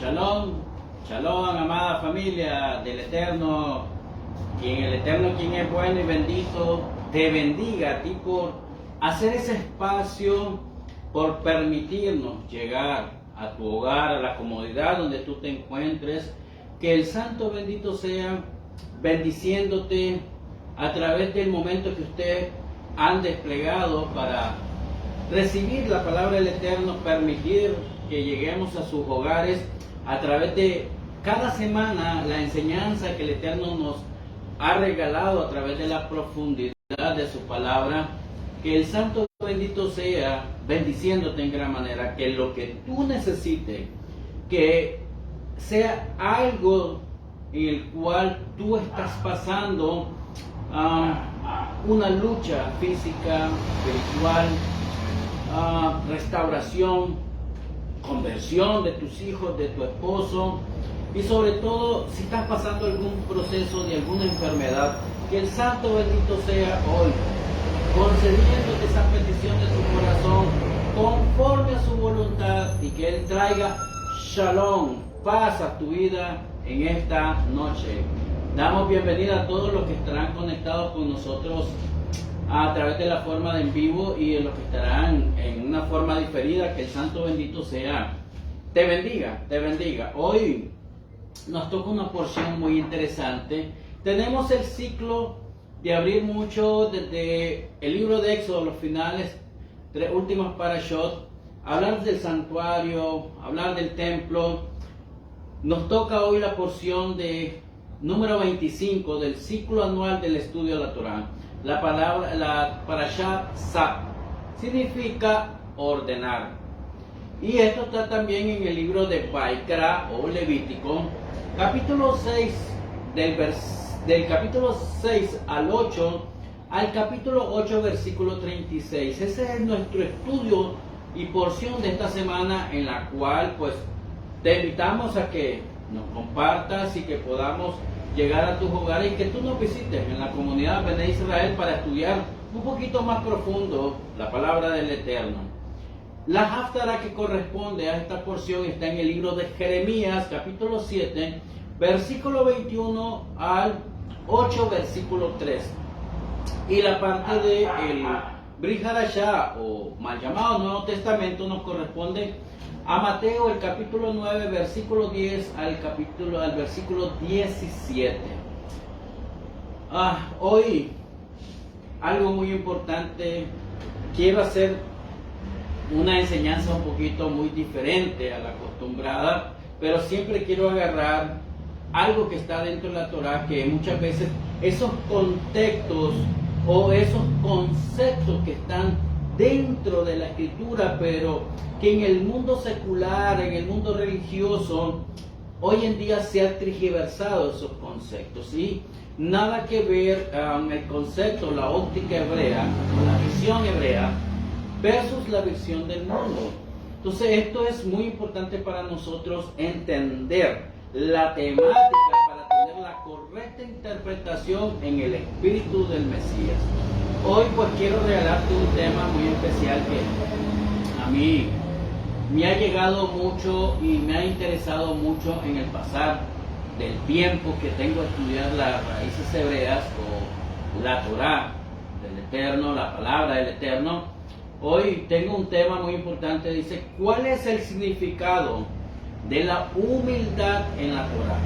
Shalom, shalom, amada familia del Eterno. Quien el Eterno, quien es bueno y bendito, te bendiga a ti por hacer ese espacio, por permitirnos llegar a tu hogar, a la comodidad donde tú te encuentres. Que el Santo bendito sea bendiciéndote a través del momento que usted han desplegado para recibir la palabra del Eterno, permitir que lleguemos a sus hogares a través de cada semana la enseñanza que el Eterno nos ha regalado a través de la profundidad de su palabra. Que el Santo bendito sea bendiciéndote en gran manera, que lo que tú necesites, que sea algo en el cual tú estás pasando una lucha física, espiritual, restauración, conversión de tus hijos, de tu esposo, y sobre todo si estás pasando algún proceso de alguna enfermedad, que el Santo bendito sea hoy concediéndote esa petición de tu corazón conforme a su voluntad, y que Él traiga shalom, paz a tu vida en esta noche. Damos bienvenida a todos los que estarán conectados con nosotros a través de la forma de en vivo y de los que estarán en una forma diferida. Que el Santo bendito sea te bendiga, te bendiga. Hoy nos toca una porción muy interesante. Tenemos el ciclo de abrir mucho desde el libro de Éxodo, los finales, tres últimos parashot, hablar del santuario, hablar del templo. Nos toca hoy la porción de número 25 del ciclo anual del estudio de la Torá. La palabra, la parashat Sab, significa ordenar. Y esto está también en el libro de Vaikra o Levítico, capítulo 6, del capítulo 6 al 8, al capítulo 8, versículo 36. Ese es nuestro estudio y porción de esta semana, en la cual pues te invitamos a que nos compartas y que podamos llegar a tus hogares y que tú nos visites en la comunidad Bene Israel para estudiar un poquito más profundo la palabra del Eterno. La Haftarah que corresponde a esta porción está en el libro de Jeremías, capítulo 7, versículo 21 al 8, versículo 3. Y la parte de el Brit Hadashah, o mal llamado Nuevo Testamento, nos corresponde a Mateo, el capítulo 9, versículo 10 al versículo 17. Hoy, algo muy importante, quiero hacer una enseñanza un poquito muy diferente a la acostumbrada, pero siempre quiero agarrar algo que está dentro de la Torá, que muchas veces esos contextos o esos conceptos que están dentro de la escritura, pero que en el mundo secular, en el mundo religioso, hoy en día se han tergiversado esos conceptos, ¿sí? Nada que ver el concepto, la óptica hebrea, la visión hebrea, versus la visión del mundo. Entonces esto es muy importante para nosotros entender la temática para tener la correcta interpretación en el espíritu del Mesías. Hoy pues quiero regalarte un tema muy especial que a mí me ha llegado mucho y me ha interesado mucho en el pasar del tiempo que tengo a estudiar las raíces hebreas o la Torá del Eterno, la palabra del Eterno. Hoy tengo un tema muy importante, dice: ¿cuál es el significado de la humildad en la Torá?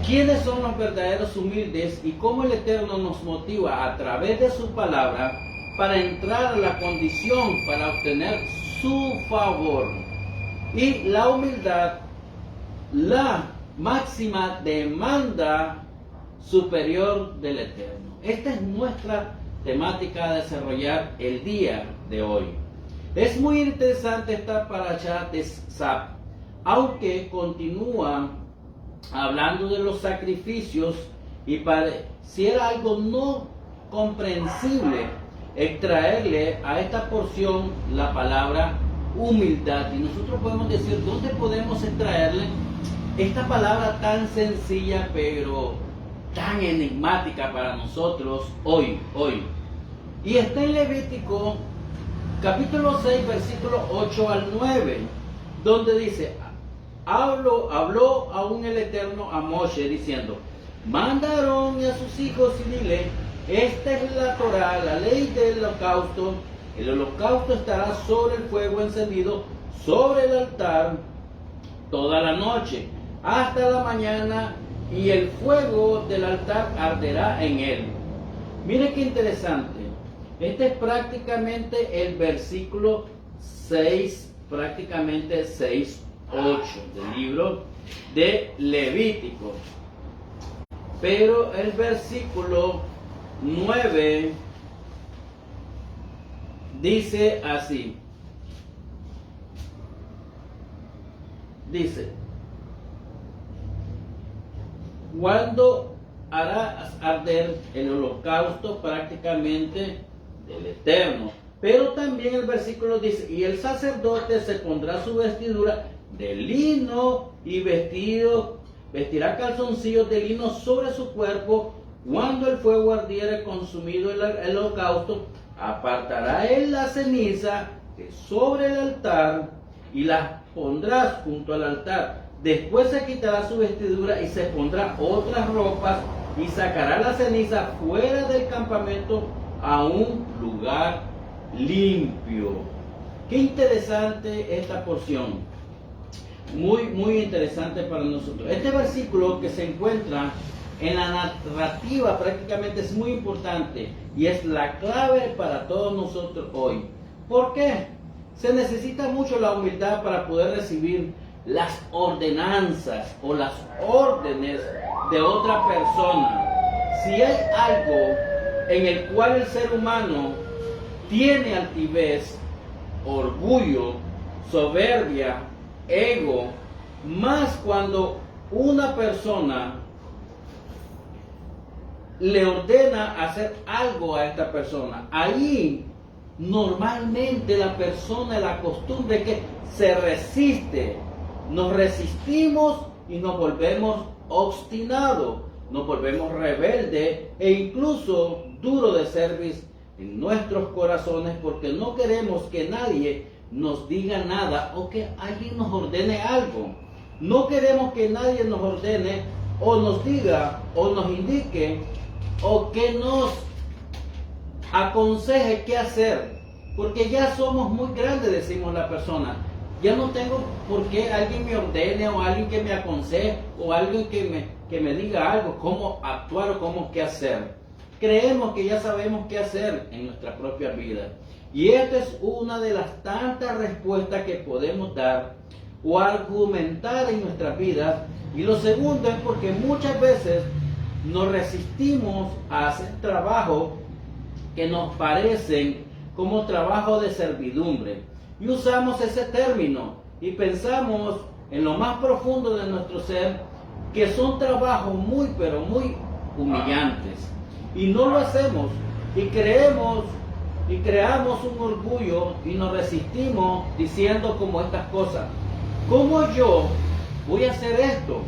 ¿Quiénes son los verdaderos humildes y cómo el Eterno nos motiva a través de su palabra para entrar a la condición para obtener su favor? Y la humildad, la máxima demanda superior del Eterno. Esta es nuestra temática a desarrollar el día de hoy. Es muy interesante esta parashat de Sab, aunque continúa hablando de los sacrificios, y pareciera algo no comprensible extraerle a esta porción la palabra humildad. Y nosotros podemos decir, ¿dónde podemos extraerle esta palabra tan sencilla pero tan enigmática para nosotros hoy? Y está en Levítico capítulo 6, versículo 8 al 9, donde dice: habló aún el Eterno a Moshe diciendo, manda a Aarón y a sus hijos y dile, esta es la Torá, la ley del holocausto. El holocausto estará sobre el fuego encendido, sobre el altar, toda la noche, hasta la mañana, y el fuego del altar arderá en él. Mire qué interesante. Este es prácticamente el versículo 6, prácticamente 6, 8 del libro de Levítico. Pero el versículo 9 dice así. Dice, cuando harás arder el holocausto prácticamente del Eterno. Pero también el versículo dice, y el sacerdote se pondrá su vestidura de lino y vestirá calzoncillos de lino sobre su cuerpo. Cuando el fuego ardiere consumido el holocausto, apartará él la ceniza de sobre el altar y las pondrás junto al altar. Después se quitará su vestidura y se pondrá otras ropas y sacará la ceniza fuera del campamento a un lugar limpio. Qué interesante esta porción. Muy interesante para nosotros. Este versículo que se encuentra en la narrativa prácticamente es muy importante y es la clave para todos nosotros hoy. ¿Por qué? Se necesita mucho la humildad para poder recibir las ordenanzas o las órdenes de otra persona. Si hay algo en el cual el ser humano tiene altivez, orgullo, soberbia, ego, más cuando una persona le ordena hacer algo a esta persona, ahí normalmente la persona, la costumbre que se resiste, nos resistimos y nos volvemos obstinados, nos volvemos rebeldes e incluso duro de cerviz en nuestros corazones porque no queremos que nadie nos diga nada o que alguien nos ordene algo. No queremos que nadie nos ordene o nos diga o nos indique o que nos aconseje qué hacer, porque ya somos muy grandes, decimos la persona. Ya no tengo por qué alguien me ordene o alguien que me aconseje o alguien que me diga algo, cómo actuar o cómo qué hacer. Creemos que ya sabemos qué hacer en nuestra propia vida. Y esta es una de las tantas respuestas que podemos dar o argumentar en nuestras vidas. Y lo segundo es porque muchas veces nos resistimos a hacer trabajo que nos parecen como trabajo de servidumbre. Y usamos ese término y pensamos en lo más profundo de nuestro ser que son trabajos muy pero muy humillantes. Y no lo hacemos y creemos y creamos un orgullo y nos resistimos diciendo como estas cosas. ¿Cómo yo voy a hacer esto?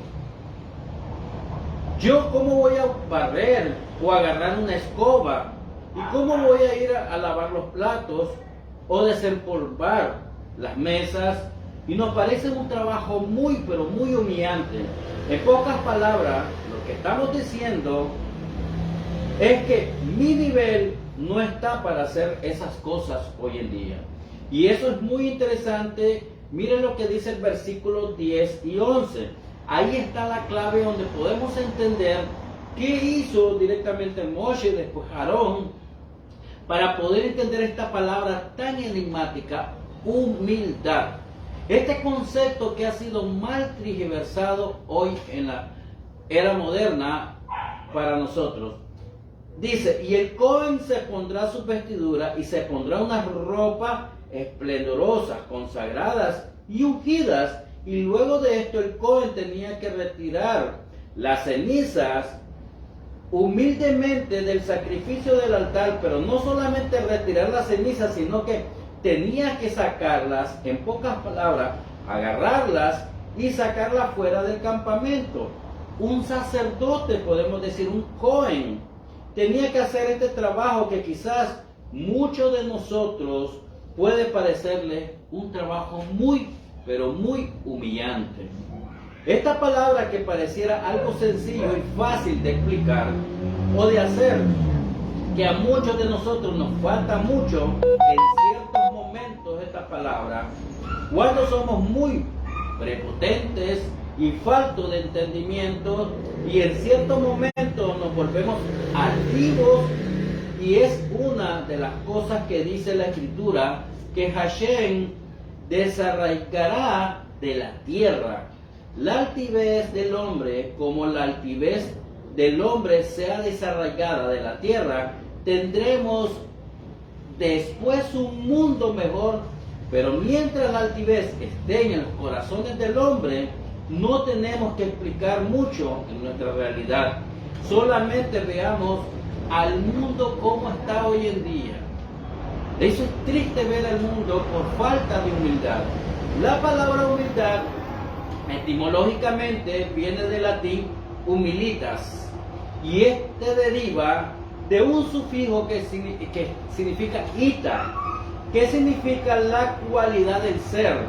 ¿Yo cómo voy a barrer o agarrar una escoba? ¿Y cómo voy a ir a lavar los platos o desempolvar las mesas? Y nos parece un trabajo muy pero muy humillante. En pocas palabras, lo que estamos diciendo es que mi nivel no está para hacer esas cosas hoy en día. Y eso es muy interesante. Miren lo que dice el versículo 10 y 11. Ahí está la clave donde podemos entender qué hizo directamente Moshe y después Aarón para poder entender esta palabra tan enigmática, humildad. Este concepto que ha sido mal tergiversado hoy en la era moderna para nosotros. Dice, y el Cohen se pondrá su vestidura y se pondrá unas ropas esplendorosas, consagradas y ungidas. Y luego de esto el Cohen tenía que retirar las cenizas humildemente del sacrificio del altar, pero no solamente retirar las cenizas, sino que tenía que sacarlas, en pocas palabras, agarrarlas y sacarlas fuera del campamento. Un sacerdote, podemos decir, un Cohen, tenía que hacer este trabajo que quizás muchos de nosotros puede parecerle un trabajo muy, pero muy humillante. Esta palabra que pareciera algo sencillo y fácil de explicar o de hacer, que a muchos de nosotros nos falta mucho en ciertos momentos esta palabra, cuando somos muy prepotentes y faltos de entendimiento y en ciertos momentos nos volvemos altivos, y es una de las cosas que dice la Escritura, que Hashem desarraigará de la tierra. La altivez del hombre, como la altivez del hombre sea desarraigada de la tierra, tendremos después un mundo mejor. Pero mientras la altivez esté en los corazones del hombre, no tenemos que explicar mucho en nuestra realidad. Solamente veamos al mundo como está hoy en día. Eso es triste, ver al mundo por falta de humildad. La palabra humildad etimológicamente viene del latín humilitas, y este deriva de un sufijo que significa ita, que significa la cualidad del ser.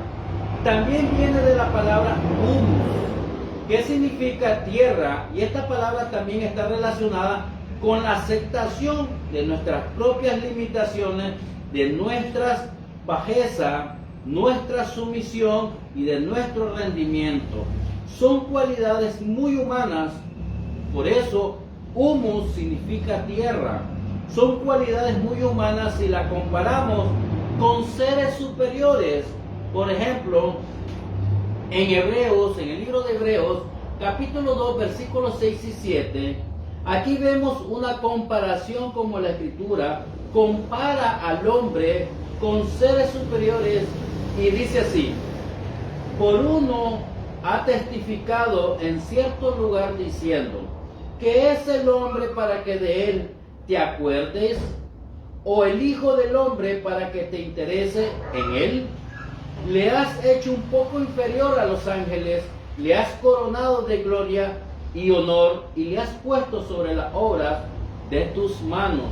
También viene de la palabra humus, que significa tierra, y esta palabra también está relacionada con la aceptación de nuestras propias limitaciones, de nuestras bajezas, nuestra sumisión y de nuestro rendimiento. Son cualidades muy humanas, por eso humus significa tierra. Son cualidades muy humanas si la comparamos con seres superiores. Por ejemplo, en Hebreos, en el libro de Hebreos, capítulo 2, versículos 6 y 7, aquí vemos una comparación como la Escritura compara al hombre con seres superiores, y dice así: por uno ha testificado en cierto lugar diciendo, ¿qué es el hombre para que de él te acuerdes? ¿O el Hijo del Hombre para que te interese en él? Le has hecho un poco inferior a los ángeles, le has coronado de gloria y honor, y le has puesto sobre las obras de tus manos.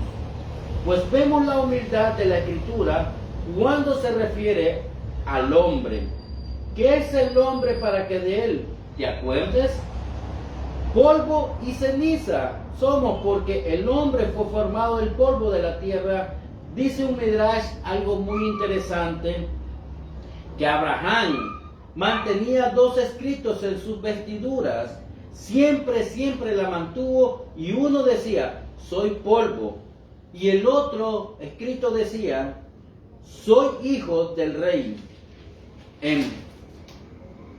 Pues vemos la humildad de la Escritura cuando se refiere al hombre. ¿Qué es el hombre para que de él te acuerdes? Polvo y ceniza somos, porque el hombre fue formado del polvo de la tierra. Dice un Midrash algo muy interesante, que Abraham mantenía 2 escritos en sus vestiduras, siempre la mantuvo, y uno decía, soy polvo, y el otro escrito decía, soy hijo del rey. En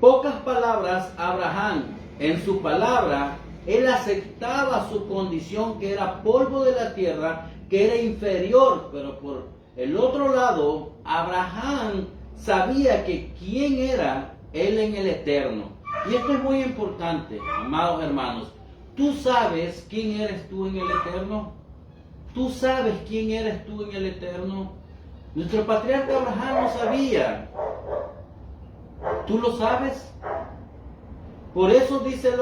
pocas palabras, Abraham, en su palabra, él aceptaba su condición, que era polvo de la tierra, que era inferior, pero por el otro lado, Abraham sabía que quién era él en el eterno. Y esto es muy importante, amados hermanos. ¿Tú sabes quién eres tú en el eterno? ¿Tú sabes quién eres tú en el eterno? Nuestro patriarca Abraham no sabía. ¿Tú lo sabes? Por eso dice,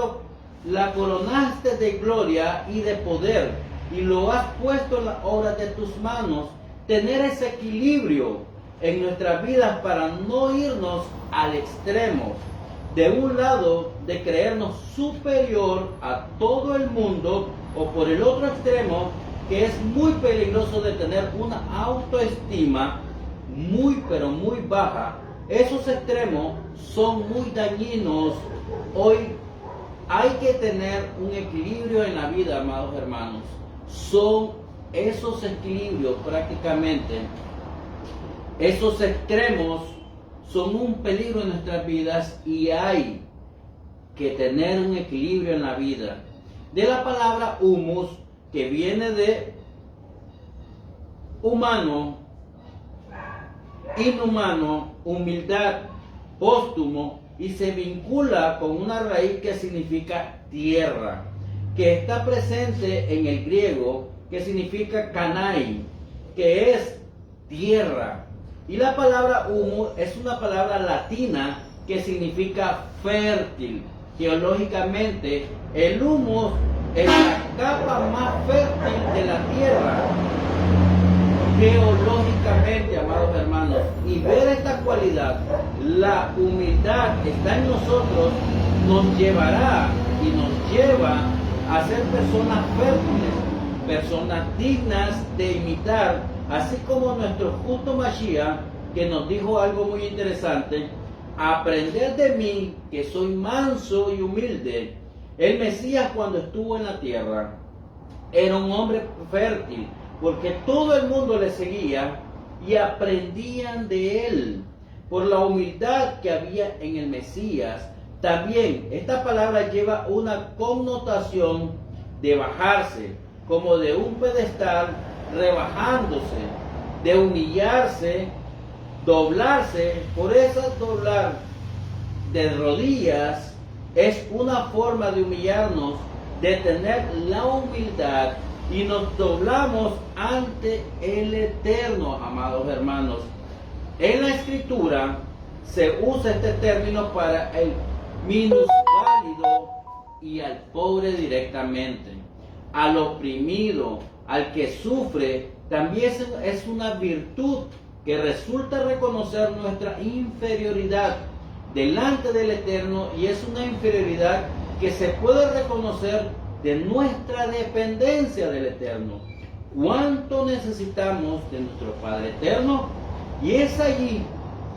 la coronaste de gloria y de poder, y lo has puesto en las obras de tus manos. Tener ese equilibrio en nuestras vidas para no irnos al extremo. De un lado, de creernos superior a todo el mundo, o por el otro extremo, que es muy peligroso, de tener una autoestima muy pero muy baja. Esos extremos son muy dañinos. Hoy hay que tener un equilibrio en la vida, amados hermanos. Son esos equilibrios prácticamente. Esos extremos son un peligro en nuestras vidas, y hay que tener un equilibrio en la vida. De la palabra humus, que viene de humano, inhumano, humildad, póstumo, y se vincula con una raíz que significa tierra, que está presente en el griego, que significa kanai, que es tierra. Y la palabra humus es una palabra latina que significa fértil. Geológicamente, el humus es la capa más fértil de la tierra. geológicamente, amados hermanos, y ver esta cualidad, la humildad está en nosotros, nos llevará y nos lleva a ser personas fértiles, personas dignas de imitar, así como nuestro justo Mashiach, que nos dijo algo muy interesante: aprended de mí, que soy manso y humilde. El Mesías, cuando estuvo en la tierra, era un hombre fértil, porque todo el mundo le seguía y aprendían de él por la humildad que había en el Mesías. También esta palabra lleva una connotación de bajarse, como de un pedestal, rebajándose, de humillarse, doblarse. Por eso doblar de rodillas es una forma de humillarnos, de tener la humildad, y nos doblamos ante el Eterno, amados hermanos. En la Escritura se usa este término para el minusválido y al pobre directamente, al oprimido, al que sufre. También es una virtud que resulta reconocer nuestra inferioridad delante del Eterno, y es una inferioridad que se puede reconocer de nuestra dependencia del Eterno. ¿Cuánto necesitamos de nuestro Padre Eterno? Y es allí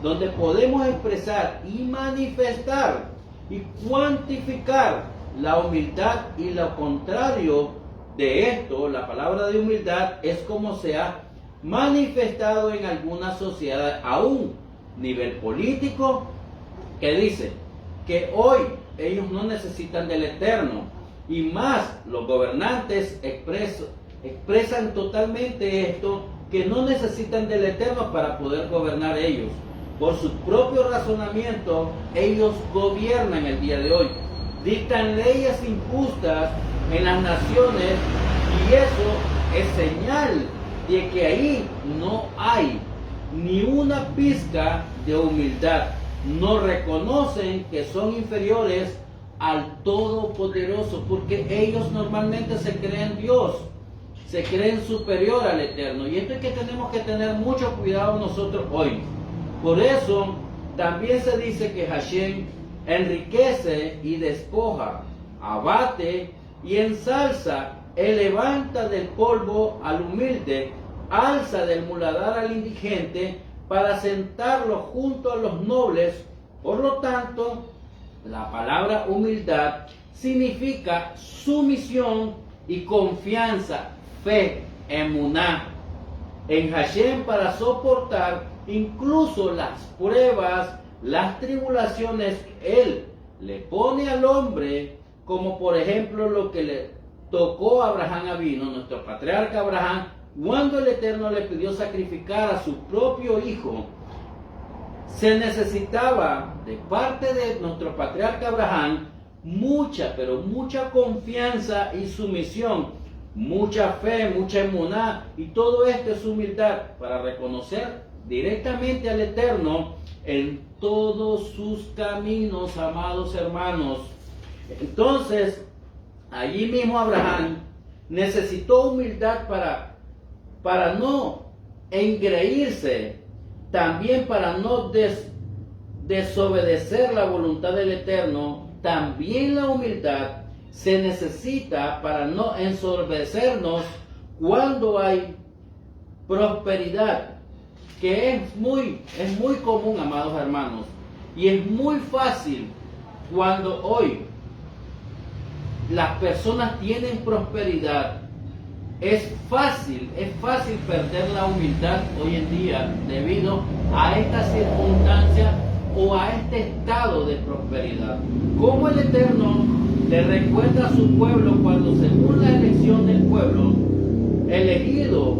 donde podemos expresar y manifestar y cuantificar la humildad. Y lo contrario de esto, la palabra de humildad, es como se ha manifestado en algunas sociedades a un nivel político, que dice que hoy ellos no necesitan del Eterno, y más los gobernantes expresan totalmente esto, que no necesitan del Eterno para poder gobernar ellos. Por su propio razonamiento, ellos gobiernan el día de hoy, dictan leyes injustas en las naciones, y eso es señal de que ahí no hay ni una pizca de humildad. No reconocen que son inferiores al Todopoderoso, porque ellos normalmente se creen Dios, se creen superior al Eterno. Y esto es que tenemos que tener mucho cuidado nosotros hoy. Por eso también se dice que Hashem enriquece y despoja, abate y ensalza. Él levanta del polvo al humilde, alza del muladar al indigente, para sentarlo junto a los nobles. Por lo tanto, la palabra humildad significa sumisión y confianza, fe, emuná en Hashem, para soportar incluso las pruebas, las tribulaciones que Él le pone al hombre, como por ejemplo lo que le tocó a Abraham Avino, nuestro patriarca Abraham, cuando el Eterno le pidió sacrificar a su propio hijo. Se necesitaba de parte de nuestro patriarca Abraham mucha, pero mucha confianza y sumisión, mucha fe, mucha emuná, y todo esto es humildad, para reconocer directamente al Eterno en todos sus caminos, amados hermanos. Entonces, allí mismo Abraham necesitó humildad para no engreírse, también para no desobedecer la voluntad del Eterno. También la humildad se necesita para no ensorbecernos cuando hay prosperidad, que es muy común, amados hermanos, y es muy fácil cuando hoy las personas tienen prosperidad. Es fácil perder la humildad hoy en día debido a esta circunstancia o a este estado de prosperidad. Como el Eterno le recuerda a su pueblo cuando, según la elección del pueblo elegido,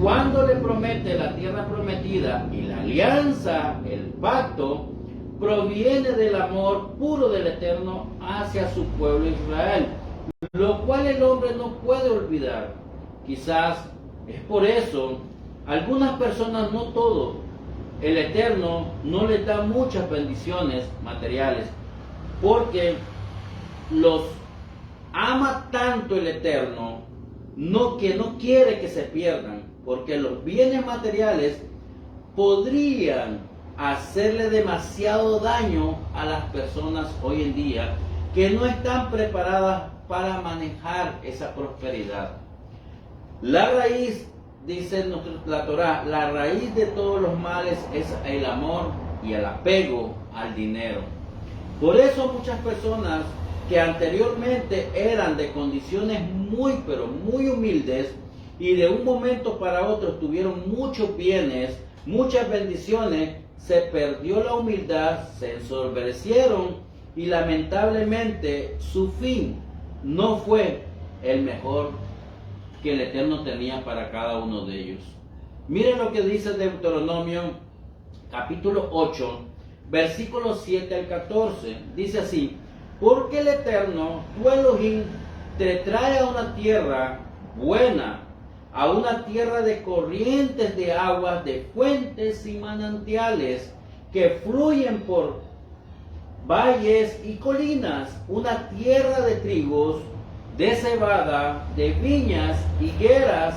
cuando le promete la tierra prometida, y la alianza, el pacto, proviene del amor puro del Eterno hacia su pueblo Israel, lo cual el hombre no puede olvidar. Quizás es por eso algunas personas, no todos, el Eterno no les da muchas bendiciones materiales, porque los ama tanto el Eterno, que no quiere que se pierdan, porque los bienes materiales podrían hacerle demasiado daño a las personas hoy en día que no están preparadas para manejar esa prosperidad. La raíz, dice la Torá, la raíz de todos los males es el amor y el apego al dinero. Por eso muchas personas que anteriormente eran de condiciones muy pero muy humildes y de un momento para otro tuvieron muchos bienes, muchas bendiciones, se perdió la humildad, se ensombrecieron y lamentablemente su fin no fue el mejor que el Eterno tenía para cada uno de ellos. Miren lo que dice Deuteronomio capítulo 8, versículos 7 al 14. Dice así: porque el Eterno, tu Elohim, te trae a una tierra buena, a una tierra de corrientes de aguas, de fuentes y manantiales que fluyen por valles y colinas, una tierra de trigos, de cebada, de viñas, higueras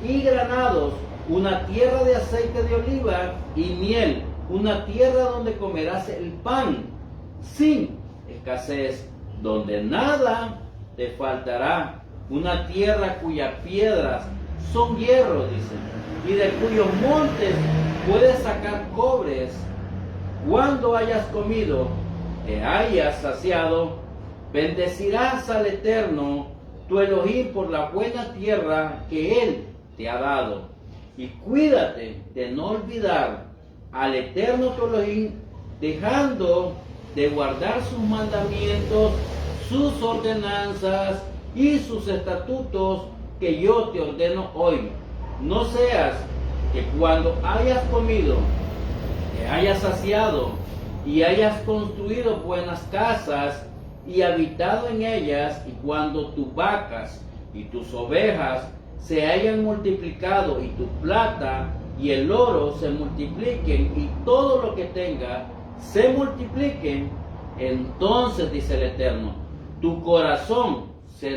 y granados, una tierra de aceite de oliva y miel, una tierra donde comerás el pan sin escasez, donde nada te faltará, una tierra cuyas piedras son hierro, dice, y de cuyos montes puedes sacar cobres. Cuando hayas comido, te hayas saciado, bendecirás al Eterno, tu Elohim, por la buena tierra que Él te ha dado. Y cuídate de no olvidar al Eterno tu Elohim, dejando de guardar sus mandamientos, sus ordenanzas y sus estatutos que yo te ordeno hoy. No seas que cuando hayas comido, te hayas saciado y hayas construido buenas casas y habitado en ellas, y cuando tus vacas y tus ovejas se hayan multiplicado y tu plata y el oro se multipliquen y todo lo que tenga se multipliquen, entonces, dice el Eterno, tu corazón se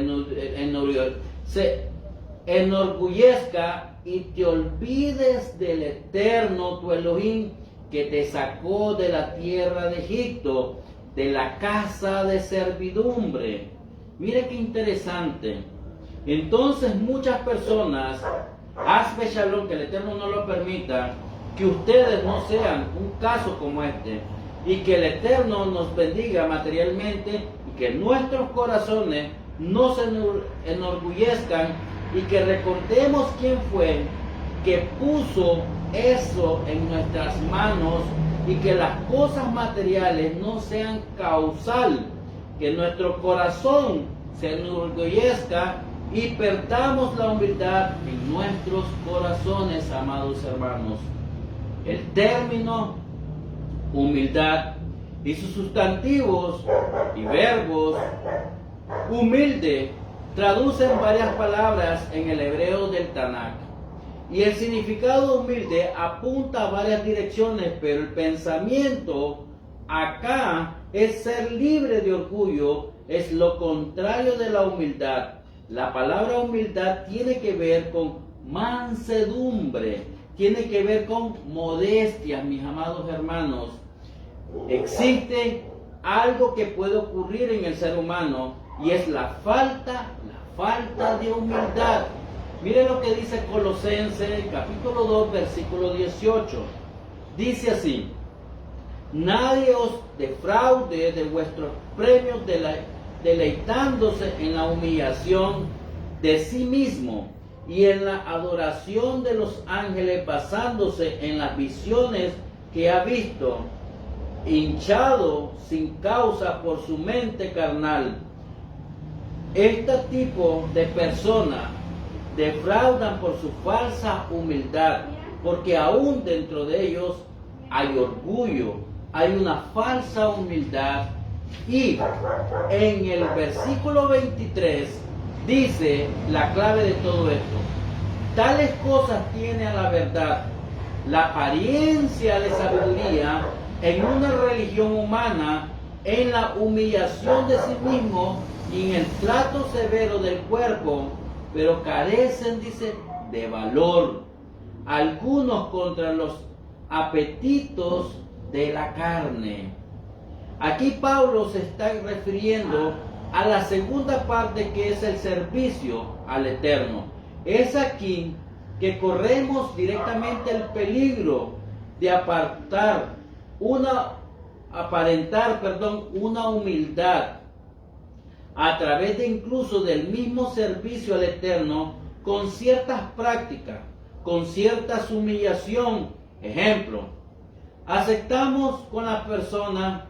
enorgullezca y te olvides del Eterno tu Elohim, que te sacó de la tierra de Egipto, de la casa de servidumbre. Mire qué interesante. Entonces muchas personas, hazme shalom, que el Eterno no lo permita, que ustedes no sean un caso como este, y que el Eterno nos bendiga materialmente, y que nuestros corazones no se enorgullezcan, y que recordemos quién fue que puso eso en nuestras manos, y que las cosas materiales no sean causal, que nuestro corazón se enorgullezca y perdamos la humildad en nuestros corazones, amados hermanos. El término humildad y sus sustantivos y verbos humilde traducen varias palabras en el hebreo del Tanakh. Y el significado humilde apunta a varias direcciones, pero el pensamiento acá es ser libre de orgullo, es lo contrario de la humildad. La palabra humildad tiene que ver con mansedumbre, tiene que ver con modestia, mis amados hermanos. Existe algo que puede ocurrir en el ser humano y es la falta de humildad. Mire lo que dice Colosenses capítulo 2 versículo 18. Dice así: nadie os defraude de vuestros premios deleitándose en la humillación de sí mismo y en la adoración de los ángeles, basándose en las visiones que ha visto, hinchado sin causa por su mente carnal. Este tipo de personas defraudan por su falsa humildad, porque aún dentro de ellos hay orgullo, hay una falsa humildad. Y en el versículo 23 dice la clave de todo esto: tales cosas tiene a la verdad la apariencia de sabiduría en una religión humana, en la humillación de sí mismo y en el trato severo del cuerpo, pero carecen, dice, de valor, algunos contra los apetitos de la carne. Aquí Pablo se está refiriendo a la segunda parte, que es el servicio al Eterno. Es aquí que corremos directamente el peligro de aparentar una humildad a través de incluso del mismo servicio al Eterno, con ciertas prácticas, con cierta humillación. Ejemplo, aceptamos con las personas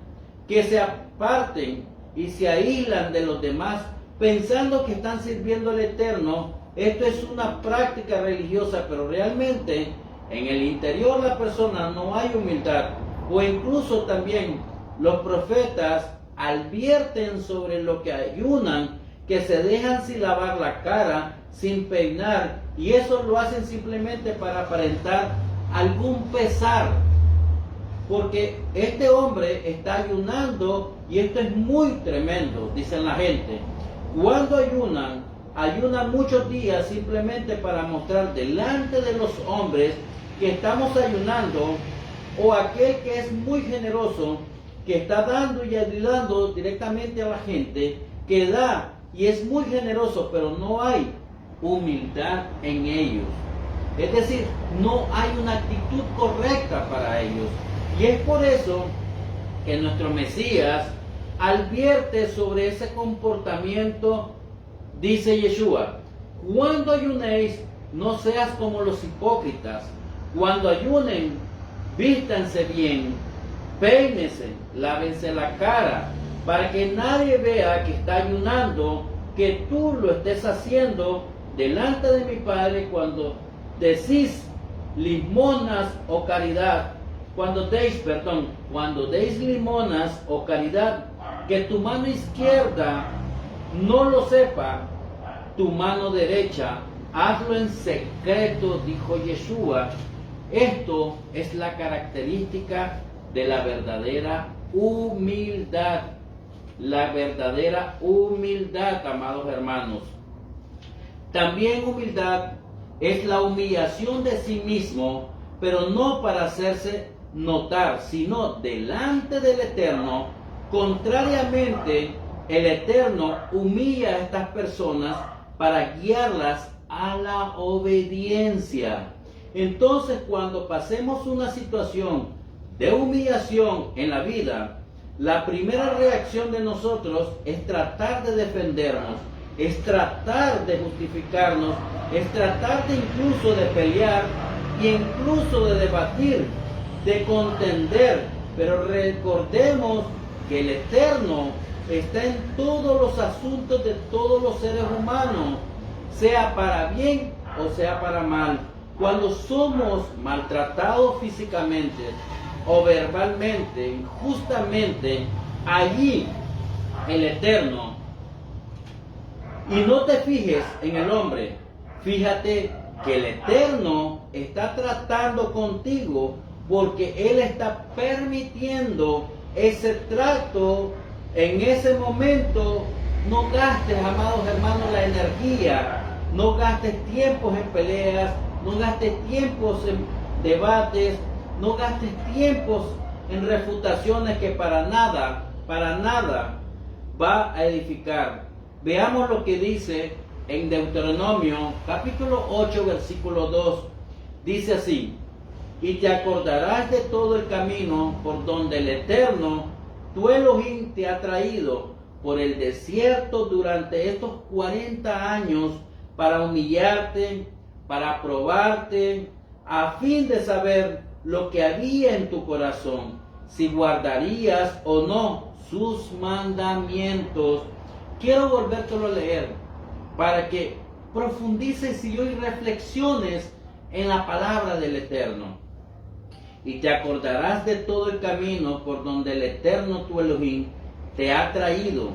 que se aparten y se aíslan de los demás pensando que están sirviendo al Eterno. Esto es una práctica religiosa, pero realmente en el interior de la persona no hay humildad. O incluso también los profetas advierten sobre lo que ayunan, que se dejan sin lavar la cara, sin peinar, y eso lo hacen simplemente para aparentar algún pesar, porque este hombre está ayunando, y esto es muy tremendo, dicen la gente. Cuando ayunan muchos días simplemente para mostrar delante de los hombres que estamos ayunando, o aquel que es muy generoso, que está dando y ayudando directamente a la gente, que da y es muy generoso, pero no hay humildad en ellos. Es decir, no hay una actitud correcta para ellos. Y es por eso que nuestro Mesías advierte sobre ese comportamiento. Dice Yeshua: cuando ayunéis, no seas como los hipócritas. Cuando ayunen, vístanse bien, peínense, lávense la cara, para que nadie vea que está ayunando, que tú lo estés haciendo delante de mi Padre. Cuando decís limonas o caridad, cuando deis limonas o caridad, que tu mano izquierda no lo sepa tu mano derecha, hazlo en secreto, dijo Yeshua. Esto es la característica de la verdadera humildad. La verdadera humildad, amados hermanos. También humildad es la humillación de sí mismo, pero no para hacerse notar, sino delante del Eterno. Contrariamente, el Eterno humilla a estas personas para guiarlas a la obediencia. Entonces, cuando pasemos una situación de humillación en la vida, la primera reacción de nosotros es tratar de defendernos, es tratar de justificarnos, es tratar de incluso de pelear e incluso de debatir, de contender. Pero recordemos que el Eterno está en todos los asuntos de todos los seres humanos, sea para bien o sea para mal. Cuando somos maltratados físicamente o verbalmente, injustamente, allí el Eterno, y no te fijes en el hombre, fíjate que el Eterno está tratando contigo, porque Él está permitiendo ese trato en ese momento. No gastes, amados hermanos, la energía, no gastes tiempos en peleas, no gastes tiempos en debates, no gastes tiempos en refutaciones que para nada va a edificar. Veamos lo que dice en Deuteronomio capítulo 8 versículo 2. Dice así: y te acordarás de todo el camino por donde el Eterno, tu Elohim, te ha traído por el desierto durante estos 40 años, para humillarte, para probarte, a fin de saber lo que había en tu corazón, si guardarías o no sus mandamientos. Quiero volvértelo a leer para que profundices y hoy reflexiones en la palabra del Eterno. Y te acordarás de todo el camino por donde el Eterno, tu Elohim, te ha traído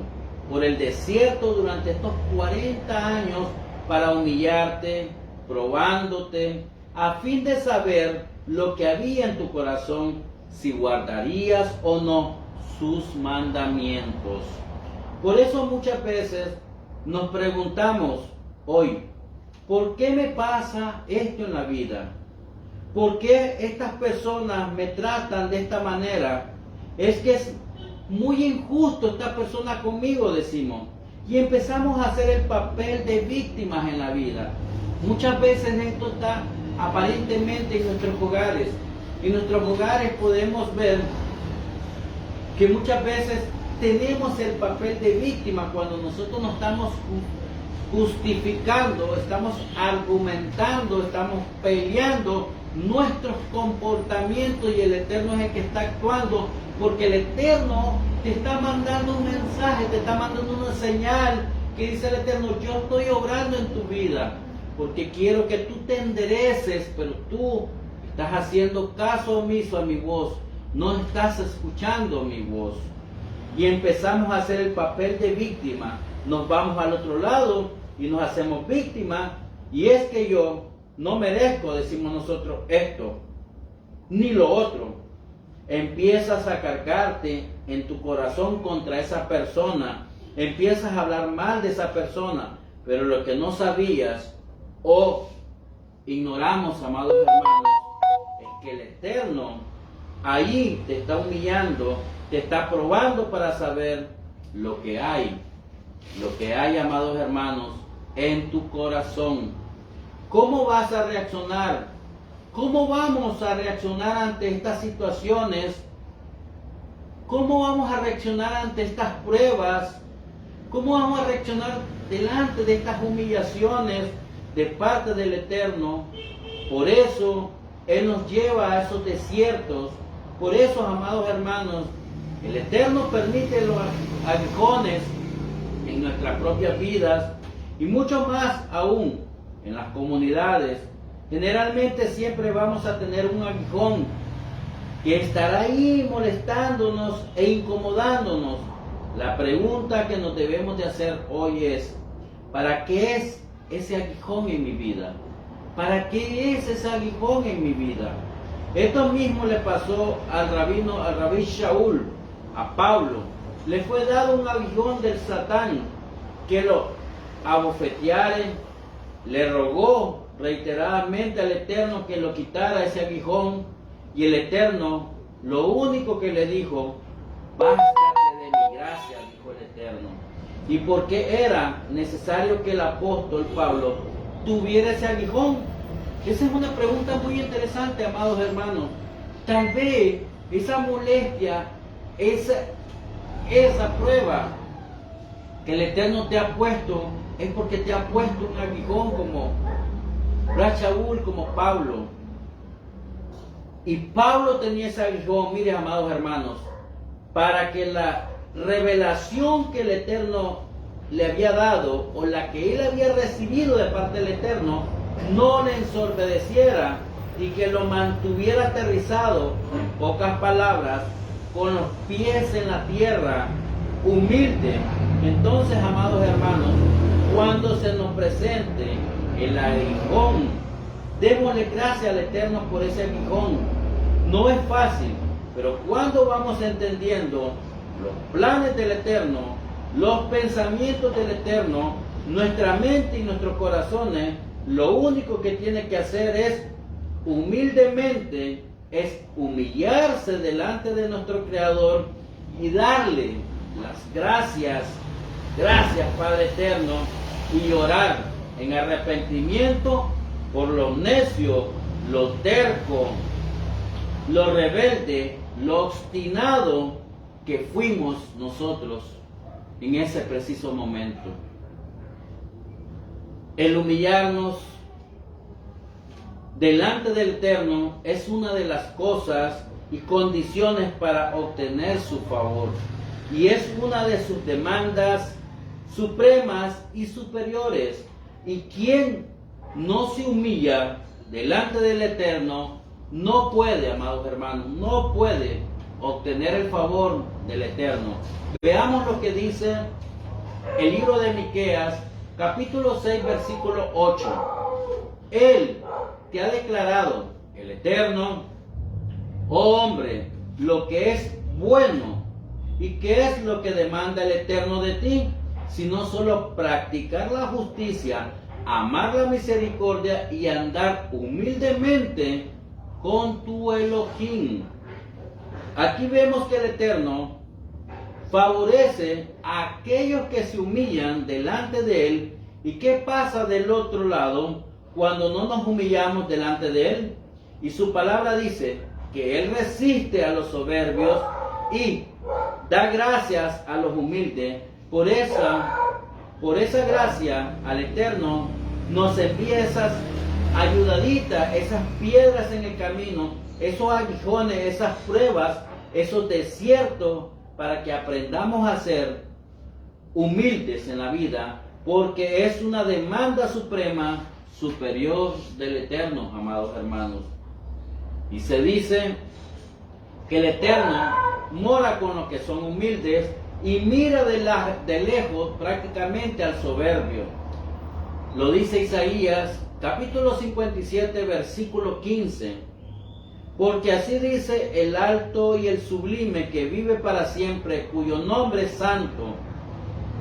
por el desierto durante estos 40 años, para humillarte, probándote, a fin de saber lo que había en tu corazón, si guardarías o no sus mandamientos. Por eso muchas veces nos preguntamos hoy: ¿por qué me pasa esto en la vida? ¿por qué estas personas me tratan de esta manera? Es que es muy injusto esta persona conmigo, decimos. Y empezamos a hacer el papel de víctimas en la vida. Muchas veces esto está aparentemente en nuestros hogares. En nuestros hogares podemos ver que muchas veces tenemos el papel de víctima cuando nosotros nos estamos justificando, estamos argumentando, estamos peleando nuestros comportamientos, y el Eterno es el que está actuando, porque el Eterno te está mandando un mensaje, te está mandando una señal que dice el Eterno: yo estoy obrando en tu vida porque quiero que tú te endereces, pero tú estás haciendo caso omiso a mi voz, no estás escuchando mi voz. Y empezamos a hacer el papel de víctima, nos vamos al otro lado y nos hacemos víctimas, y es que yo no merezco, decimos nosotros, esto ni lo otro. Empiezas a cargarte en tu corazón contra esa persona, empiezas a hablar mal de esa persona, pero lo que no sabías o ignoramos, amados hermanos, es que el Eterno ahí te está humillando, te está probando para saber lo que hay, amados hermanos, en tu corazón. ¿Cómo vas a reaccionar? ¿Cómo vamos a reaccionar ante estas situaciones? ¿Cómo vamos a reaccionar ante estas pruebas? ¿Cómo vamos a reaccionar delante de estas humillaciones de parte del Eterno? Por eso Él nos lleva a esos desiertos. Por eso, amados hermanos, el Eterno permite los aguijones en nuestras propias vidas, y mucho más aún en las comunidades. Generalmente siempre vamos a tener un aguijón que estará ahí molestándonos e incomodándonos. La pregunta que nos debemos de hacer hoy es: ¿para qué es ese aguijón en mi vida? ¿Para qué es ese aguijón en mi vida? Esto mismo le pasó al rabí Shaul, a Pablo. Le fue dado un aguijón del Satán que lo abofeteara. Le rogó reiteradamente al Eterno que lo quitara ese aguijón, y el Eterno lo único que le dijo: bástate de mi gracia, dijo el Eterno. ¿Y por qué era necesario que el apóstol Pablo tuviera ese aguijón? Esa es una pregunta muy interesante, amados hermanos. Tal vez esa molestia, esa prueba que el Eterno te ha puesto, es porque te ha puesto un aguijón como Shaul, como Pablo. Y Pablo tenía ese aguijón, mire, amados hermanos, para que la revelación que el Eterno le había dado, o la que él había recibido de parte del Eterno, no le ensorbedeciera y que lo mantuviera aterrizado, en pocas palabras, con los pies en la tierra, humilde. Entonces, amados hermanos, cuando se nos presente el aguijón, démosle gracias al Eterno por ese aguijón. No es fácil, pero cuando vamos entendiendo los planes del Eterno, los pensamientos del Eterno, nuestra mente y nuestros corazones, lo único que tiene que hacer es humildemente, es humillarse delante de nuestro Creador y darle las gracias, Padre Eterno, y orar en arrepentimiento por lo necio, lo terco, lo rebelde, lo obstinado que fuimos nosotros en ese preciso momento. El humillarnos delante del Eterno es una de las cosas y condiciones para obtener su favor, y es una de sus demandas supremas y superiores. Y quien no se humilla delante del Eterno no puede, amados hermanos, no puede obtener el favor del Eterno. Veamos lo que dice el libro de Miqueas, capítulo 6, versículo 8. Él te ha declarado, el Eterno: oh hombre, lo que es bueno. ¿Y qué es lo que demanda el Eterno de ti? Sino solo practicar la justicia, amar la misericordia y andar humildemente con tu Elohim. Aquí vemos que el Eterno favorece a aquellos que se humillan delante de Él. ¿Y qué pasa del otro lado cuando no nos humillamos delante de Él? Y su palabra dice que Él resiste a los soberbios y da gracias a los humildes. Por esa gracia al Eterno nos envía esas ayudaditas, esas piedras en el camino, esos aguijones, esas pruebas, esos desiertos, para que aprendamos a ser humildes en la vida, porque es una demanda suprema, superior del Eterno, amados hermanos. Y se dice que el Eterno mora con los que son humildes y mira de lejos prácticamente al soberbio. Lo dice Isaías, capítulo 57, versículo 15. Porque así dice el alto y el sublime que vive para siempre, cuyo nombre es santo.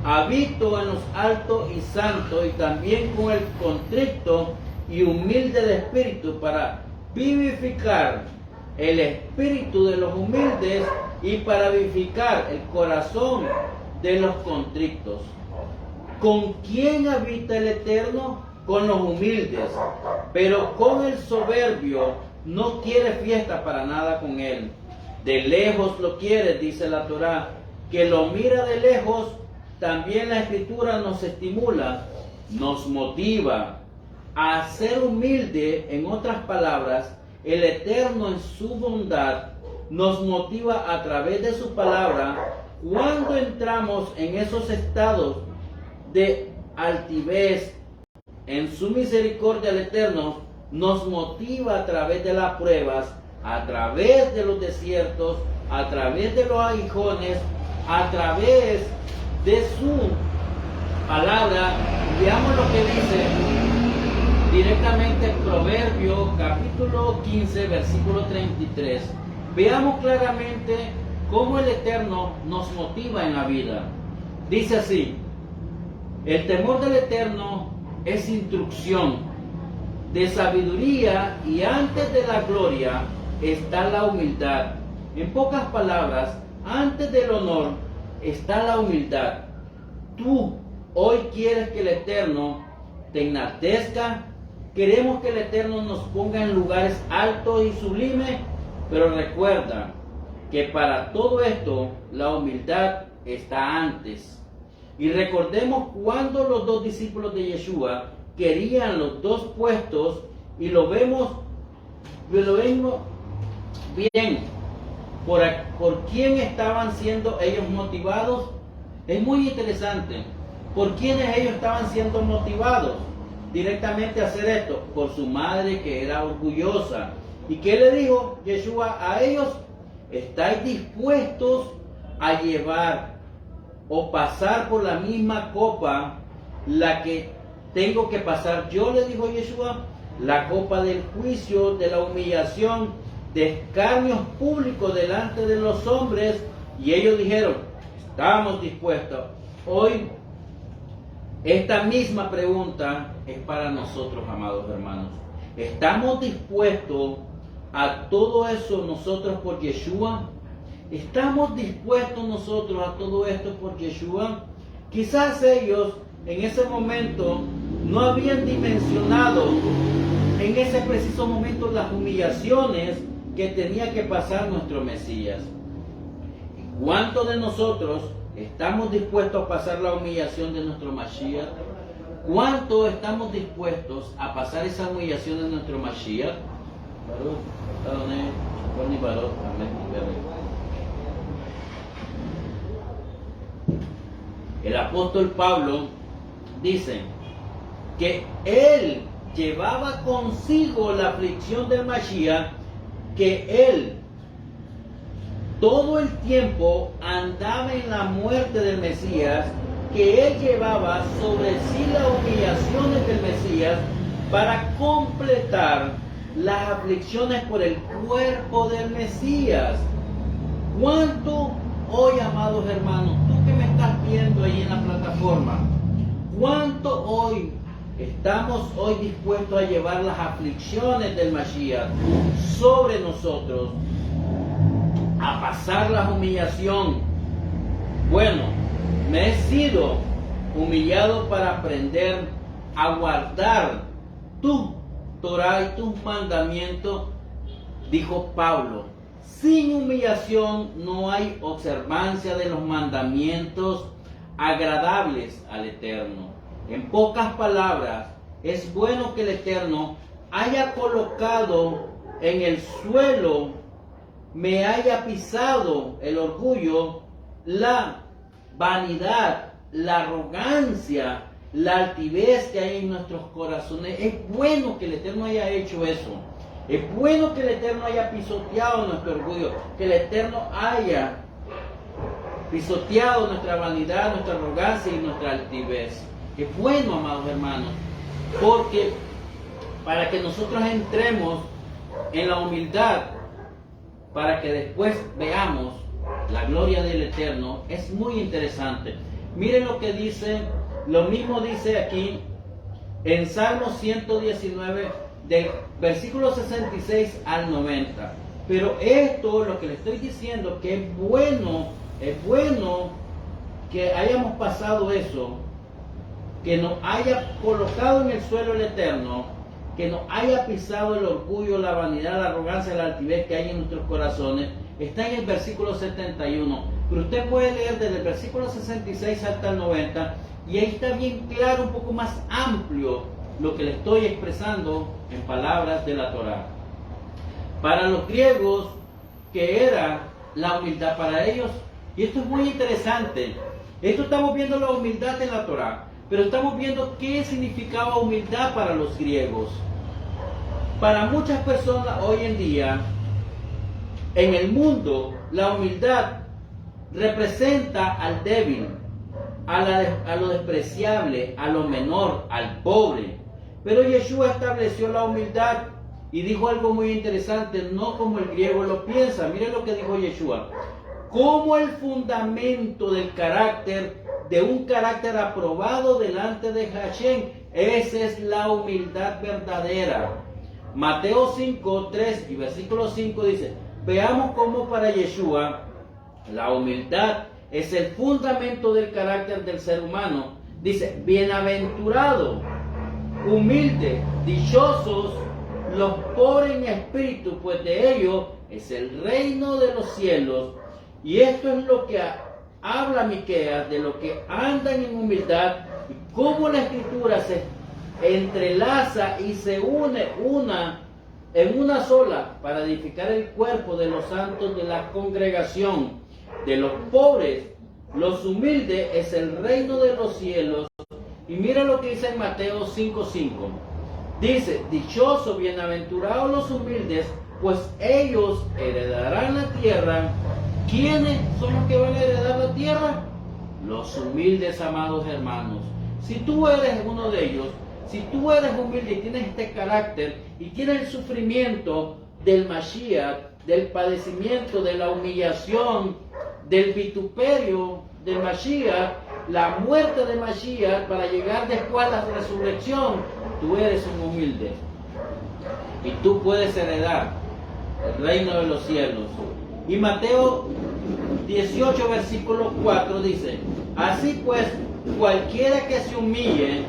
Habito en los altos y santos, y también con el contrito y humilde de espíritu, para vivificar el espíritu de los humildes y para vivificar el corazón de los contritos. ¿Con quién habita el Eterno? Con los humildes, pero con el soberbio no quiere fiesta para nada con él. De lejos lo quiere, dice la Torá, que lo mira de lejos. También la Escritura nos estimula, nos motiva a ser humilde. En otras palabras, el Eterno en su bondad nos motiva a través de su palabra. Cuando entramos en esos estados de altivez, en su misericordia el Eterno nos motiva a través de las pruebas, a través de los desiertos, a través de los aguijones, a través de su palabra. Veamos lo que dice directamente en Proverbios capítulo 15, versículo 33. Veamos claramente cómo el Eterno nos motiva en la vida. Dice así: el temor del Eterno es instrucción de sabiduría, y antes de la gloria está la humildad. En pocas palabras, antes del honor está la humildad. Tú hoy quieres que el Eterno te enaltezca. Queremos que el Eterno nos ponga en lugares altos y sublimes, pero recuerda que para todo esto la humildad está antes. Y recordemos cuando los dos discípulos de Yeshua querían los dos puestos, y lo vemos bien. ¿Por quién estaban siendo ellos motivados? Es muy interesante. ¿Por quiénes ellos estaban siendo motivados directamente a hacer esto? Por su madre, que era orgullosa. ¿Y qué le dijo Yeshua a ellos? ¿Estáis dispuestos a llevar o pasar por la misma copa la que tengo que pasar yo? Le dijo Yeshua, la copa del juicio, de la humillación, de escarnios públicos delante de los hombres. Y ellos dijeron, estamos dispuestos. Hoy esta misma pregunta es para nosotros, amados hermanos. ¿Estamos dispuestos a todo eso nosotros por Yeshua? ¿Estamos dispuestos nosotros a todo esto por Yeshua? Quizás ellos en ese momento no habían dimensionado en ese preciso momento las humillaciones que tenía que pasar nuestro Mesías. ¿Cuántos de nosotros estamos dispuestos a pasar la humillación de nuestro Mashiach? ¿Cuántos estamos dispuestos a pasar esa humillación de nuestro Mashiach? El apóstol Pablo dice que él llevaba consigo la aflicción del Mashiach, que él todo el tiempo andaba en la muerte del Mesías, que él llevaba sobre sí las humillaciones del Mesías para completar las aflicciones por el cuerpo del Mesías. ¿Cuánto hoy, amados hermanos, tú que me estás viendo ahí en la plataforma, cuánto hoy estamos hoy dispuestos a llevar las aflicciones del Mashiach sobre nosotros, a pasar la humillación. Bueno, me he sido humillado para aprender a guardar tu Torah y tus mandamientos, dijo Pablo. Sin humillación no hay observancia de los mandamientos agradables al Eterno. En pocas palabras, es bueno que el Eterno haya colocado en el suelo, me haya pisado el orgullo, la vanidad, la arrogancia, la altivez que hay en nuestros corazones. Es bueno que el Eterno haya hecho eso. Es bueno que el Eterno haya pisoteado nuestro orgullo, que el Eterno haya pisoteado nuestra vanidad, nuestra arrogancia y nuestra altivez. Es bueno, amados hermanos, porque para que nosotros entremos en la humildad, para que después veamos la gloria del Eterno, es muy interesante. Miren lo que dice, lo mismo dice aquí en Salmo 119, del versículo 66 al 90. Pero esto, lo que le estoy diciendo, que es bueno que hayamos pasado eso, que nos haya colocado en el suelo el Eterno, que nos haya pisado el orgullo, la vanidad, la arrogancia, la altivez que hay en nuestros corazones, está en el versículo 71. Pero usted puede leer desde el versículo 66 hasta el 90, y ahí está bien claro, un poco más amplio, lo que le estoy expresando en palabras de la Torá. Para los griegos, que era la humildad para ellos, y esto es muy interesante, esto estamos viendo la humildad en la Torá, pero estamos viendo qué significaba humildad para los griegos. Para muchas personas hoy en día, en el mundo, la humildad representa al débil, a lo despreciable, a lo menor, al pobre. Pero Yeshua estableció la humildad y dijo algo muy interesante, no como el griego lo piensa. Miren lo que dijo Yeshua: como el fundamento del carácter, de un carácter aprobado delante de Hashem. Esa es la humildad verdadera. Mateo 5, 3 y versículo 5 dice: veamos cómo para Yeshua la humildad es el fundamento del carácter del ser humano. Dice: bienaventurado, humilde, dichosos los pobres en espíritu, pues de ellos es el reino de los cielos. Y esto es lo que habla Miqueas, de lo que andan en humildad, y cómo la escritura se entrelaza y se une en una sola para edificar el cuerpo de los santos de la congregación. De los pobres, los humildes es el reino de los cielos. Y mira lo que dice en Mateo 5:5. Dice: dichosos, bienaventurados los humildes, pues ellos heredarán la tierra. ¿Quiénes son los que van a heredar la tierra? Los humildes, amados hermanos. Si tú eres uno de ellos, si tú eres humilde y tienes este carácter y tienes el sufrimiento del Mashiach, del padecimiento, de la humillación, del vituperio del Mashiach, la muerte de Mashiach, para llegar después a la resurrección, tú eres un humilde y tú puedes heredar el reino de los cielos. Y Mateo 18 versículo 4 dice: así pues, cualquiera que se humille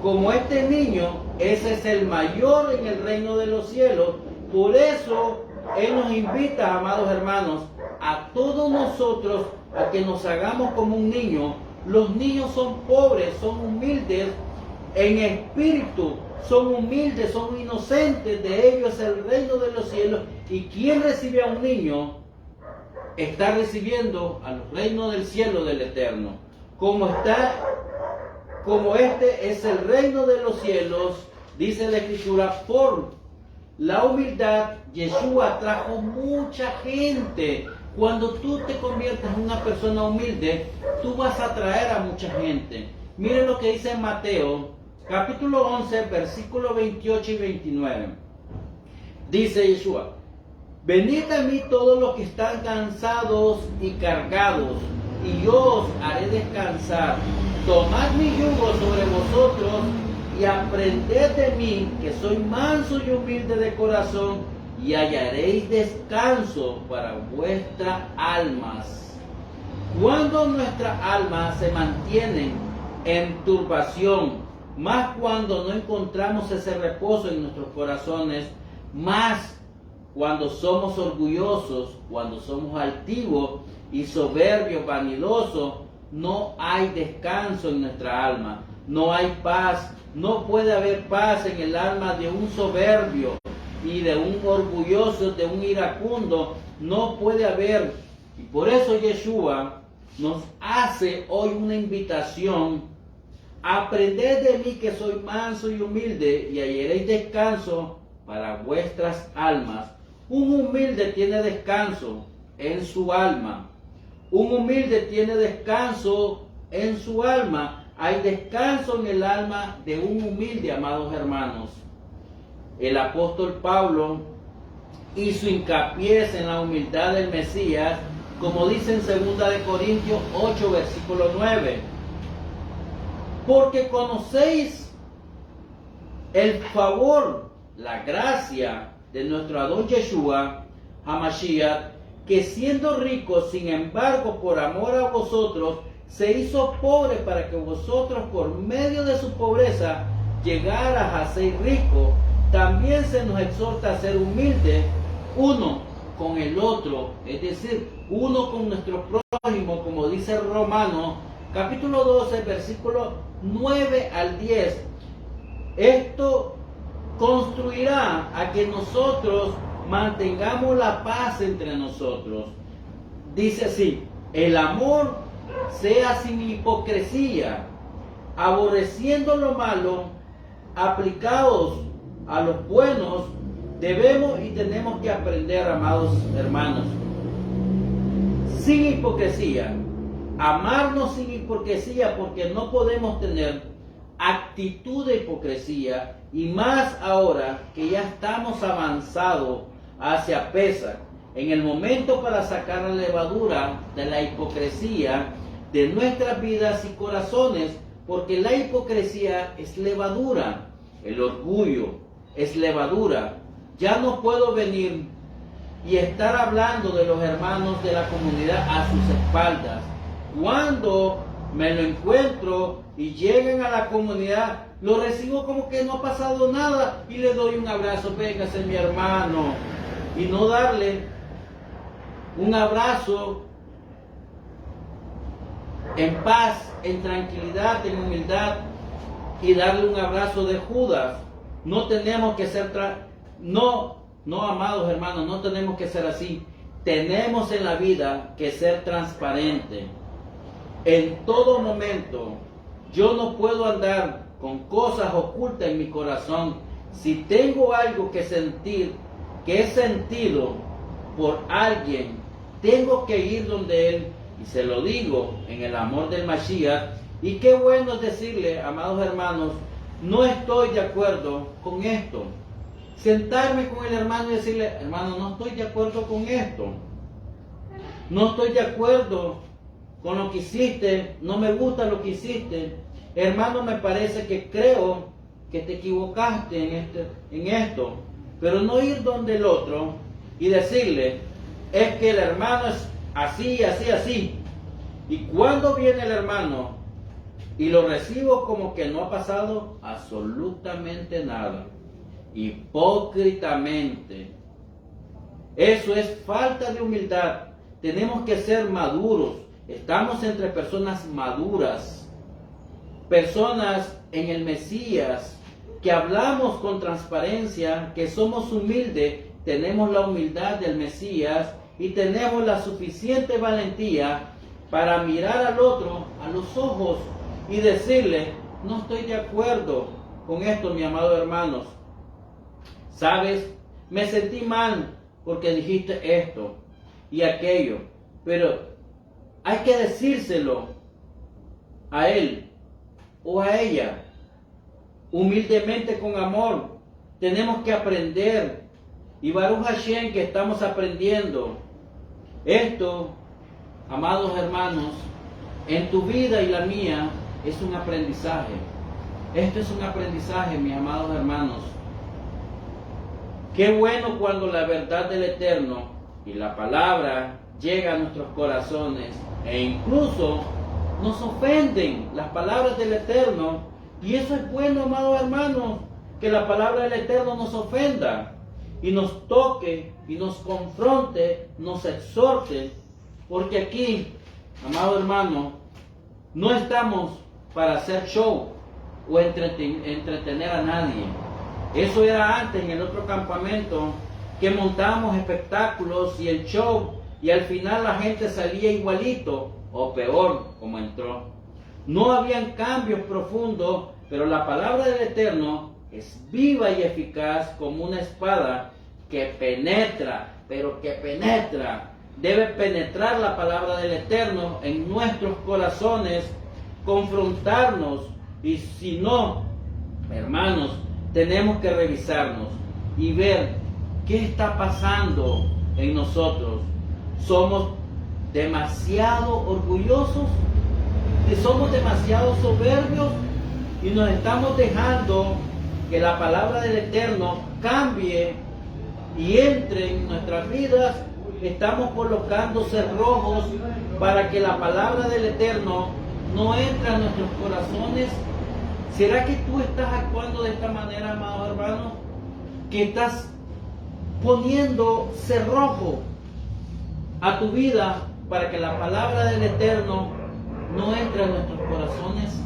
como este niño, ese es el mayor en el reino de los cielos. Por eso Él nos invita, amados hermanos, a todos nosotros a que nos hagamos como un niño. Los niños son pobres, son humildes en espíritu, son humildes, son inocentes. De ellos es el reino de los cielos. Y quien recibe a un niño está recibiendo al reino del cielo del Eterno. Como este es el reino de los cielos, dice la Escritura, por la humildad Yeshua trajo mucha gente. Cuando tú te conviertes en una persona humilde, tú vas a atraer a mucha gente. Miren lo que dice en Mateo, capítulo 11, versículos 28 y 29. Dice Yeshua: venid a mí todos los que están cansados y cargados, y yo os haré descansar. Tomad mi yugo sobre vosotros y aprended de mí, que soy manso y humilde de corazón, y hallaréis descanso para vuestras almas. Cuando nuestras almas se mantienen en turbación, más cuando no encontramos ese reposo en nuestros corazones, más cuando somos orgullosos, cuando somos altivos y soberbios, vanidosos, no hay descanso en nuestra alma, no hay paz, no puede haber paz en el alma de un soberbio y de un orgulloso, de un iracundo, no puede haber. Y por eso Yeshua nos hace hoy una invitación: aprended de mí, que soy manso y humilde, y hallaréis descanso para vuestras almas. Un humilde tiene descanso en su alma. Un humilde tiene descanso en su alma. Hay descanso en el alma de un humilde, amados hermanos. El apóstol Pablo hizo hincapié en la humildad del Mesías, como dice en 2 Corintios 8, versículo 9. Porque conocéis el favor, la gracia de nuestro Adón Yeshua HaMashiach, que siendo rico, sin embargo, por amor a vosotros, se hizo pobre para que vosotros, por medio de su pobreza, llegaras a ser rico. También se nos exhorta a ser humildes uno con el otro, es decir, uno con nuestro prójimo, como dice Romanos, capítulo 12, versículo 9 al 10. Esto construirá a que nosotros mantengamos la paz entre nosotros. Dice así: el amor sea sin hipocresía, aborreciendo lo malo, aplicados a los buenos. Debemos y tenemos que aprender, amados hermanos, sin hipocresía, amarnos sin hipocresía, porque no podemos tener actitud de hipocresía, y más ahora que ya estamos avanzados hacia Pesaj, en el momento para sacar la levadura de la hipocresía de nuestras vidas y corazones, porque la hipocresía es levadura, el orgullo es levadura. Ya no puedo venir y estar hablando de los hermanos de la comunidad a sus espaldas. Cuando me lo encuentro y llegan a la comunidad, lo recibo como que no ha pasado nada y le doy un abrazo: véngase mi hermano, y no darle un abrazo en paz, en tranquilidad, en humildad, y darle un abrazo de Judas. No tenemos que ser no, amados hermanos, no tenemos que ser así. Tenemos en la vida que ser transparente. En todo momento, yo no puedo andar con cosas ocultas en mi corazón. Si tengo algo que sentir, que he sentido por alguien, tengo que ir donde él, y se lo digo en el amor del Mashiach. Y qué bueno es decirle: amados hermanos, no estoy de acuerdo con esto. Sentarme con el hermano y decirle: hermano, no estoy de acuerdo con esto. No estoy de acuerdo con lo que hiciste, no me gusta lo que hiciste. Hermano, me parece que creo que te equivocaste en esto. Pero no ir donde el otro y decirle: es que el hermano es así, así, así. Y cuando viene el hermano y lo recibo como que no ha pasado absolutamente nada, hipócritamente, eso es falta de humildad. Tenemos que ser maduros. Estamos entre personas maduras, personas en el Mesías, que hablamos con transparencia, que somos humildes, tenemos la humildad del Mesías y tenemos la suficiente valentía para mirar al otro a los ojos y decirle: no estoy de acuerdo con esto, mi amado hermanos. ¿Sabes? Me sentí mal porque dijiste esto y aquello, pero hay que decírselo a él o a ella, humildemente, con amor. Tenemos que aprender, y Baruch Hashem que estamos aprendiendo esto, amados hermanos. En tu vida y la mía es un aprendizaje. Esto es un aprendizaje, mis amados hermanos. Qué bueno cuando la verdad del Eterno y la palabra llega a nuestros corazones e incluso nos ofenden las palabras del Eterno. Y eso es bueno, amados hermanos, que la palabra del Eterno nos ofenda y nos toque y nos confronte, nos exhorte, porque aquí, amado hermano, no estamos para hacer show o entretener a nadie. Eso era antes en el otro campamento, que montábamos espectáculos y el show, y al final la gente salía igualito o peor como entró. No habían cambios profundos, pero la palabra del Eterno es viva y eficaz como una espada que penetra, pero que penetra. Debe penetrar la palabra del Eterno en nuestros corazones, confrontarnos, y si no, hermanos, tenemos que revisarnos y ver qué está pasando en nosotros. Somos demasiado orgullosos, somos demasiado soberbios y nos estamos dejando que la palabra del Eterno cambie y entre en nuestras vidas. Estamos colocando cerrojos para que la palabra del Eterno no entre a nuestros corazones. ¿Será que tú estás actuando de esta manera, amado hermano? Que estás poniendo cerrojo a tu vida para que la palabra del Eterno no entre a nuestros corazones.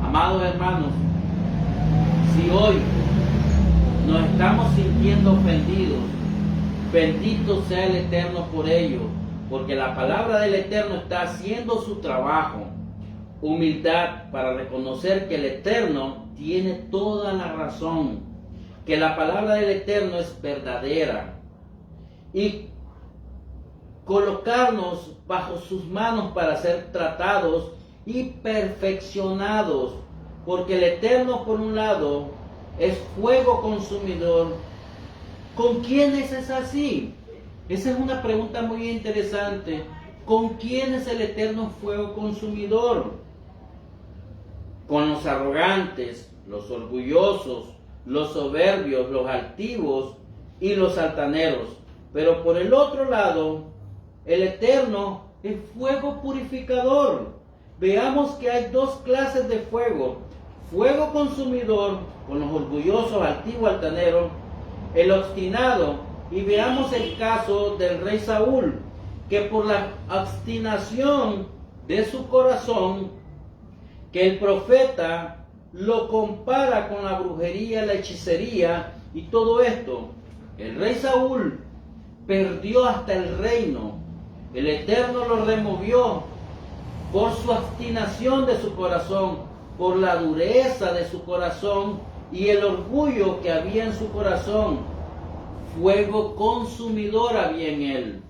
Amados hermanos, si hoy nos estamos sintiendo ofendidos, bendito sea el Eterno por ello, porque la palabra del Eterno está haciendo su trabajo. Humildad para reconocer que el Eterno tiene toda la razón, que la palabra del Eterno es verdadera, y colocarnos bajo sus manos para ser tratados y perfeccionados, porque el Eterno, por un lado, es fuego consumidor. ¿Con quiénes es así? Esa es una pregunta muy interesante. ¿Con quién es el Eterno fuego consumidor? Con los arrogantes, los orgullosos, los soberbios, los altivos y los altaneros. Pero por el otro lado, el Eterno es fuego purificador. Veamos que hay dos clases de fuego. Fuego consumidor con los orgullosos, altivos, altaneros, el obstinado. Y veamos el caso del rey Saúl, que por la obstinación de su corazón, que el profeta lo compara con la brujería, la hechicería y todo esto. El rey Saúl perdió hasta el reino. El Eterno lo removió por su obstinación de su corazón, por la dureza de su corazón y el orgullo que había en su corazón. Fuego consumidor había en él.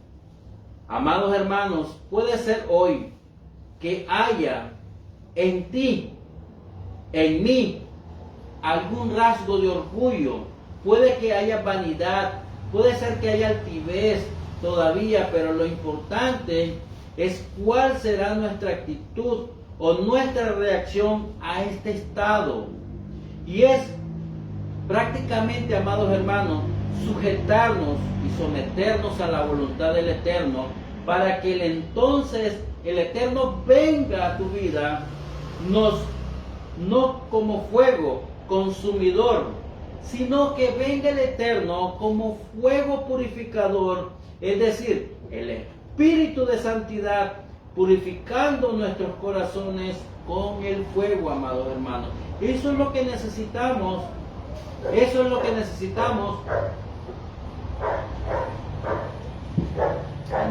Amados hermanos, puede ser hoy que haya en ti, en mí, algún rasgo de orgullo. Puede que haya vanidad, puede ser que haya altivez todavía, pero lo importante es cuál será nuestra actitud o nuestra reacción a este estado. Y es prácticamente, amados hermanos, sujetarnos y someternos a la voluntad del Eterno, para que entonces el Eterno venga a tu vida, no como fuego consumidor, sino que venga el Eterno como fuego purificador, es decir, el Espíritu de Santidad purificando nuestros corazones con el fuego, amados hermanos. Eso es lo que necesitamos. Eso es lo que necesitamos.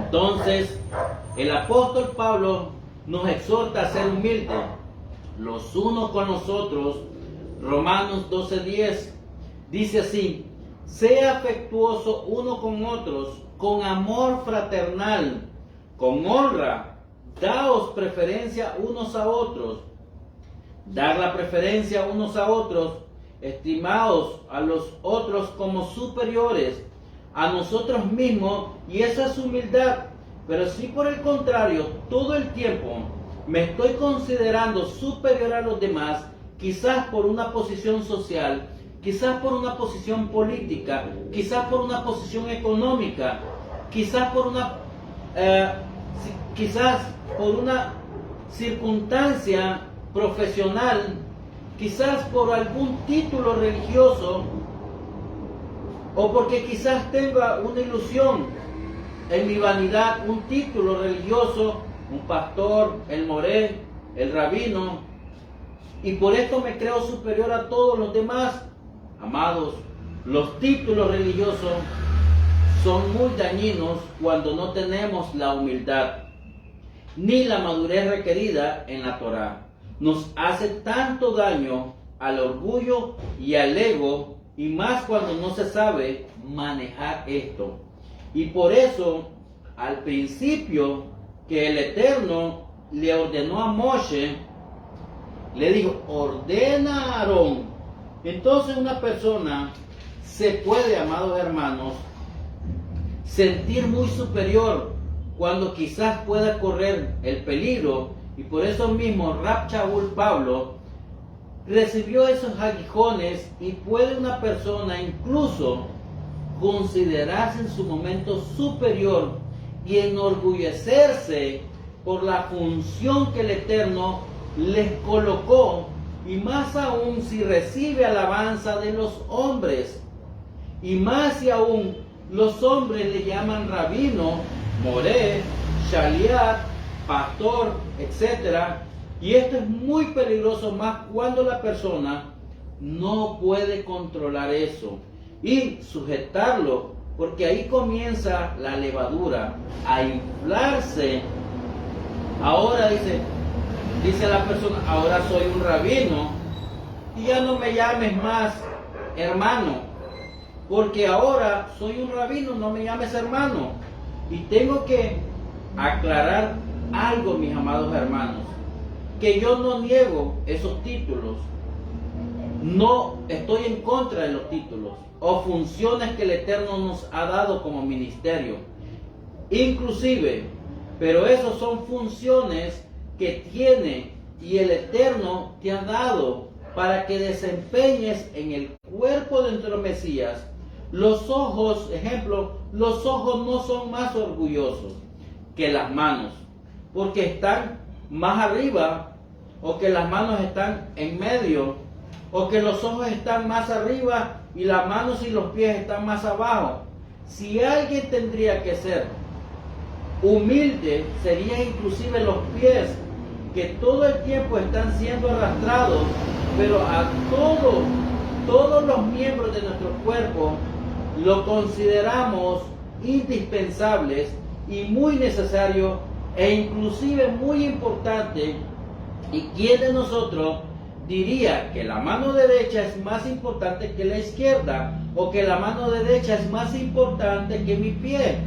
Entonces, el apóstol Pablo nos exhorta a ser humildes los unos con los otros. Romanos 12:10 dice así: sea afectuoso uno con otros, con amor fraternal, con honra, daos preferencia unos a otros. Dar la preferencia unos a otros, estimaos a los otros como superiores a nosotros mismos, y esa es humildad. Pero si por el contrario todo el tiempo me estoy considerando superior a los demás, quizás por una posición social, quizás por una posición política, quizás por una posición económica, quizás por una circunstancia profesional, quizás por algún título religioso, o porque quizás tenga una ilusión en mi vanidad, un título religioso, un pastor, el moré, el rabino, y por esto me creo superior a todos los demás. Amados, los títulos religiosos son muy dañinos cuando no tenemos la humildad ni la madurez requerida en la Torá. Nos hace tanto daño al orgullo y al ego, y más cuando no se sabe manejar esto. Y por eso, al principio que el Eterno le ordenó a Moshe, le dijo, ordena a Aarón. Entonces una persona se puede, amados hermanos, sentir muy superior cuando quizás pueda correr el peligro, y por eso mismo Rab Shaul Pablo recibió esos aguijones, y puede una persona incluso considerarse en su momento superior y enorgullecerse por la función que el Eterno les colocó, y más aún si recibe alabanza de los hombres, y más si aún los hombres le llaman rabino, moré, shaliat, pastor, etc. Y esto es muy peligroso, más cuando la persona no puede controlar eso y sujetarlo, porque ahí comienza la levadura a inflarse. Ahora dice la persona, ahora soy un rabino, y ya no me llames más hermano, porque ahora soy un rabino, no me llames hermano. Y tengo que aclarar algo, mis amados hermanos, que yo no niego esos títulos, no estoy en contra de los títulos o funciones que el Eterno nos ha dado como ministerio, inclusive, pero esos son funciones que tiene y el Eterno te ha dado para que desempeñes en el cuerpo de nuestro Mesías. Los ojos, ejemplo, los ojos no son más orgullosos que las manos, porque están más arriba, o que las manos están en medio, o que los ojos están más arriba y las manos y los pies están más abajo. Si alguien tendría que ser humilde, sería inclusive los pies, que todo el tiempo están siendo arrastrados, pero a todos los miembros de nuestro cuerpo lo consideramos indispensables y muy necesario, e inclusive muy importante. ¿Y quién de nosotros diría que la mano derecha es más importante que la izquierda, o que la mano derecha es más importante que mi pie?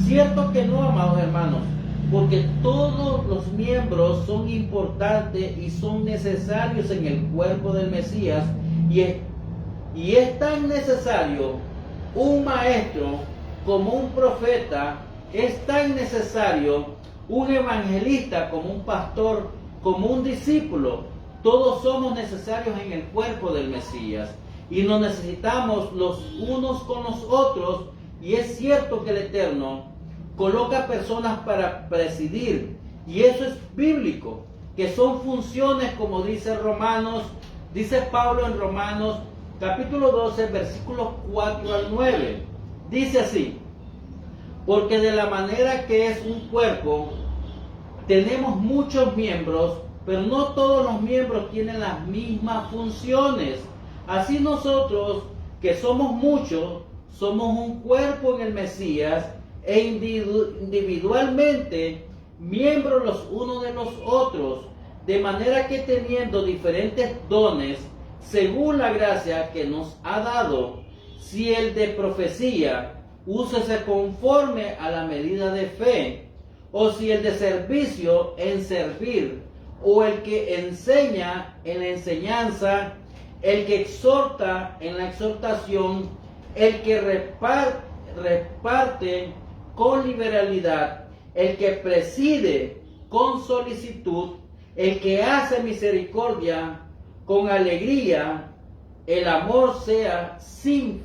Cierto que no, amados hermanos, porque todos los miembros son importantes y son necesarios en el cuerpo del Mesías, y es tan necesario un maestro como un profeta, es tan necesario un evangelista como un pastor, como un discípulo. Todos somos necesarios en el cuerpo del Mesías y nos necesitamos los unos con los otros. Y es cierto que el Eterno coloca personas para presidir, y eso es bíblico, que son funciones, como dice Pablo en Romanos capítulo 12, versículos 4 al 9. Dice así: porque de la manera que es un cuerpo, tenemos muchos miembros, pero no todos los miembros tienen las mismas funciones. Así nosotros, que somos muchos, somos un cuerpo en el Mesías, e individualmente miembros los unos de los otros, de manera que teniendo diferentes dones, según la gracia que nos ha dado, si el de profecía, úsese conforme a la medida de fe, o si el de servicio, en servir, o el que enseña, en la enseñanza, el que exhorta, en la exhortación, el que reparte con liberalidad, el que preside con solicitud, el que hace misericordia con alegría, el amor sea sin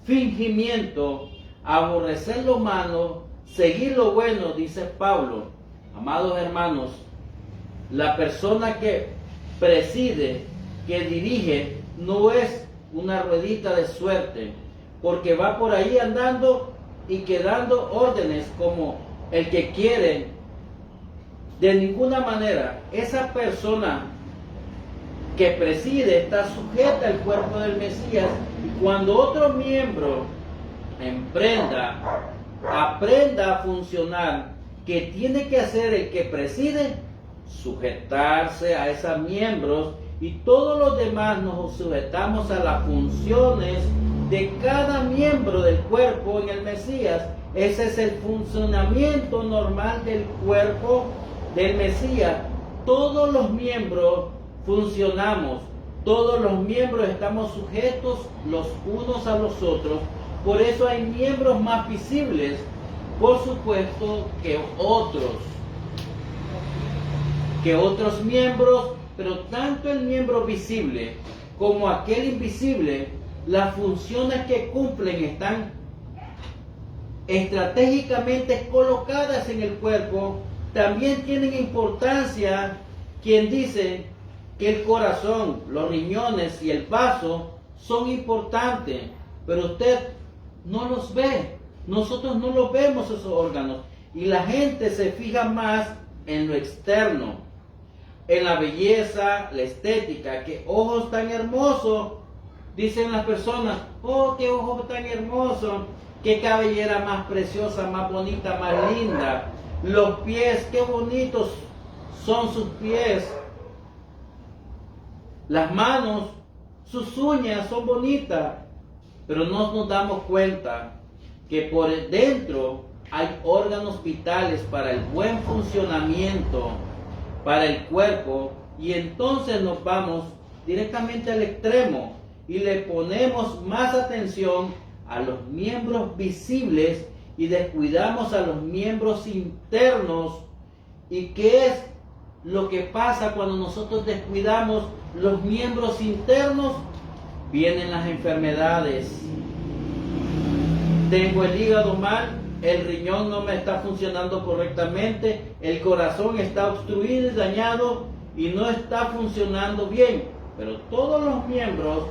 fingimiento, aborrecer lo malo, seguir lo bueno, dice Pablo. Amados hermanos, la persona que preside, que dirige, no es una ruedita de suerte, porque va por ahí andando y quedando órdenes como el que quiere. De ninguna manera, esa persona que preside está sujeta al cuerpo del Mesías, y cuando otro miembro aprenda a funcionar, ¿qué tiene que hacer el que preside? Sujetarse a esos miembros, y todos los demás nos sujetamos a las funciones de cada miembro del cuerpo en el Mesías. Ese es el funcionamiento normal del cuerpo del Mesías. Todos los miembros funcionamos, todos los miembros estamos sujetos los unos a los otros. Por eso hay miembros más visibles, por supuesto, que otros miembros, pero tanto el miembro visible como aquel invisible, las funciones que cumplen están estratégicamente colocadas en el cuerpo. También tienen importancia quien dice que el corazón, los riñones y el vaso son importantes, pero usted no los ve. Nosotros no los vemos, esos órganos, y la gente se fija más en lo externo, en la belleza, la estética. Qué ojos tan hermosos, dicen las personas. Oh, qué ojos tan hermosos, qué cabellera más preciosa, más bonita, más linda. Los pies, qué bonitos son sus pies. Las manos, sus uñas son bonitas, pero no nos damos cuenta que por dentro hay órganos vitales para el buen funcionamiento, para el cuerpo, y entonces nos vamos directamente al extremo y le ponemos más atención a los miembros visibles y descuidamos a los miembros internos. ¿Y qué es lo que pasa cuando nosotros descuidamos los miembros internos? Vienen las enfermedades. Tengo el hígado mal, el riñón no me está funcionando correctamente, el corazón está obstruido y dañado y no está funcionando bien. Pero todos los miembros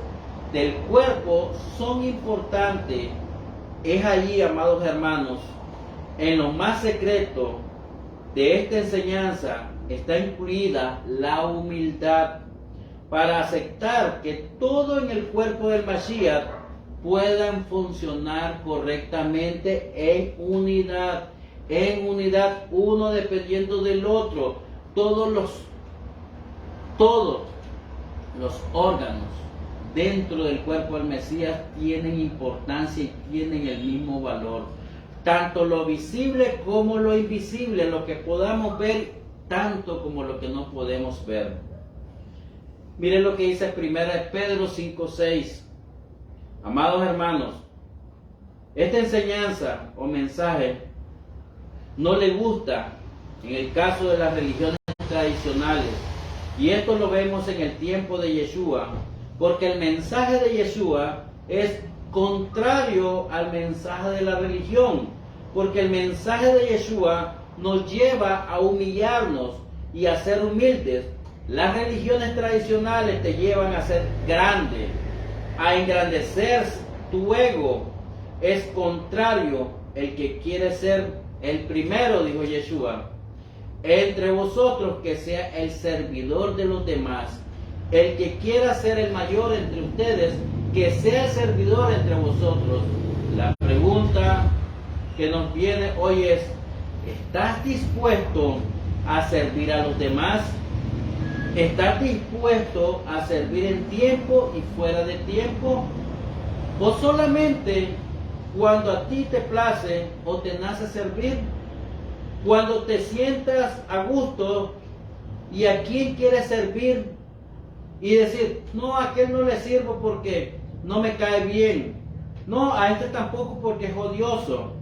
del cuerpo son importantes. Es allí, amados hermanos, en lo más secreto de esta enseñanza está incluida la humildad para aceptar que todo en el cuerpo del Mashiach puedan funcionar correctamente en unidad, uno dependiendo del otro. Todos los órganos dentro del cuerpo del Mesías tienen importancia y tienen el mismo valor. Tanto lo visible como lo invisible, lo que podamos ver, tanto como lo que no podemos ver. Miren lo que dice 1 Pedro 5:6. Amados hermanos, esta enseñanza o mensaje no le gusta en el caso de las religiones tradicionales, y esto lo vemos en el tiempo de Yeshua, porque el mensaje de Yeshua es contrario al mensaje de la religión, porque el mensaje de Yeshua nos lleva a humillarnos y a ser humildes. Las religiones tradicionales te llevan a ser grande, a engrandecer tu ego. Es contrario. El que quiere ser el primero, dijo Yeshua, entre vosotros, que sea el servidor de los demás. El que quiera ser el mayor entre ustedes, que sea el servidor entre vosotros. La pregunta que nos viene hoy es: ¿estás dispuesto a servir a los demás? ¿Estás dispuesto a servir en tiempo y fuera de tiempo? ¿O solamente cuando a ti te place o te nace servir? Cuando te sientas a gusto, ¿y a quién quieres servir? Y decir: no, a aquel no le sirvo porque no me cae bien. No, a este tampoco porque es odioso.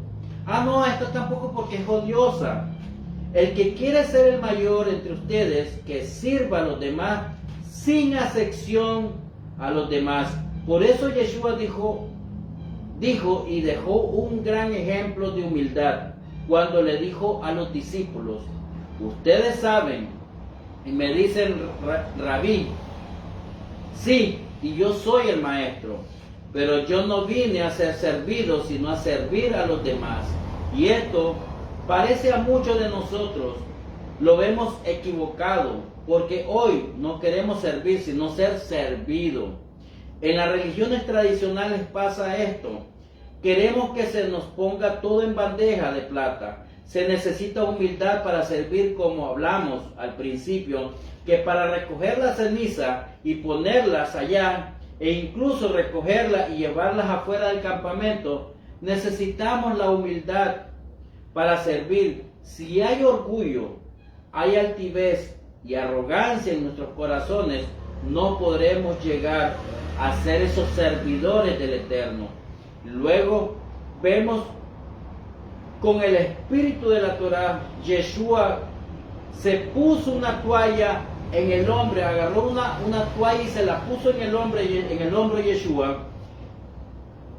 Ah, no, a esta tampoco porque es odiosa. El que quiere ser el mayor entre ustedes, que sirva a los demás sin acepción a los demás. Por eso Yeshua dijo y dejó un gran ejemplo de humildad cuando le dijo a los discípulos: ustedes saben, y me dicen Rabí, sí, y yo soy el maestro, pero yo no vine a ser servido, sino a servir a los demás. Y esto parece a muchos de nosotros, lo vemos equivocado, porque hoy no queremos servir, sino ser servido. En las religiones tradicionales pasa esto. Queremos que se nos ponga todo en bandeja de plata. Se necesita humildad para servir, como hablamos al principio, que para recoger la ceniza y ponerlas allá, e incluso recogerlas y llevarlas afuera del campamento, necesitamos la humildad para servir. Si hay orgullo, hay altivez y arrogancia en nuestros corazones, no podremos llegar a ser esos servidores del Eterno. Luego vemos con el espíritu de la Torah, Yeshua se puso una toalla en el hombre, agarró una toalla y se la puso en el hombro de Yeshua,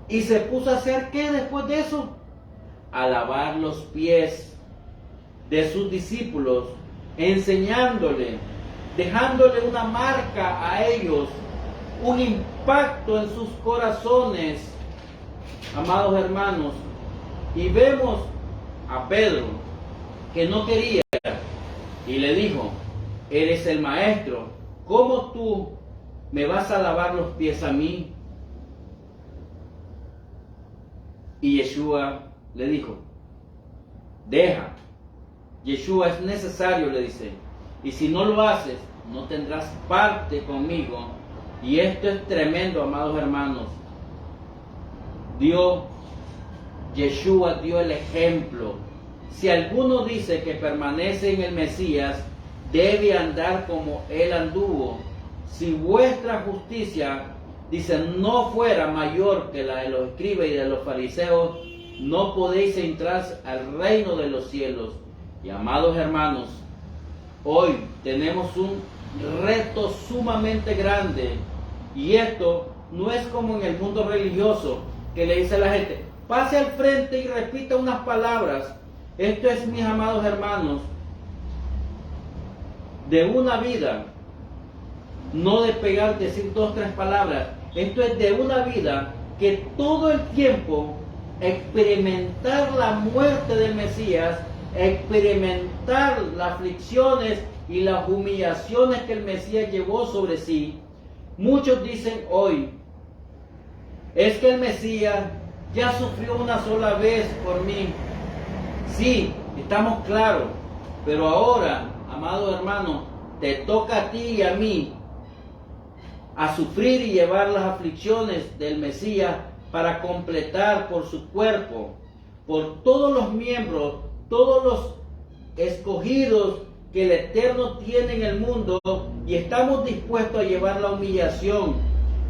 y se puso a hacer ¿qué después de eso? A lavar los pies de sus discípulos, enseñándole, dejándole una marca a ellos, un impacto en sus corazones, amados hermanos. Y vemos a Pedro que no quería y le dijo: eres el maestro, ¿cómo tú me vas a lavar los pies a mí? Y Yeshua le dijo: deja, Yeshua, es necesario, le dice, y si no lo haces, no tendrás parte conmigo. Y esto es tremendo, amados hermanos. Yeshua dio el ejemplo. Si alguno dice que permanece en el Mesías, debe andar como él anduvo. Si vuestra justicia, dice, no fuera mayor que la de los escribas y de los fariseos, no podéis entrar al reino de los cielos. Y amados hermanos, hoy tenemos un reto sumamente grande, y esto no es como en el mundo religioso, que le dice a la gente: pase al frente y repita unas palabras. Esto es, mis amados hermanos, de una vida, no de pegar, decir 2 o 3 palabras. Esto es de una vida que todo el tiempo experimentar la muerte del Mesías, experimentar las aflicciones y las humillaciones que el Mesías llevó sobre sí. Muchos dicen hoy: es que el Mesías ya sufrió una sola vez por mí. Sí, estamos claros, pero ahora, amado hermano, te toca a ti y a mí a sufrir y llevar las aflicciones del Mesías para completar por su cuerpo, por todos los miembros, todos los escogidos que el Eterno tiene en el mundo, y estamos dispuestos a llevar la humillación,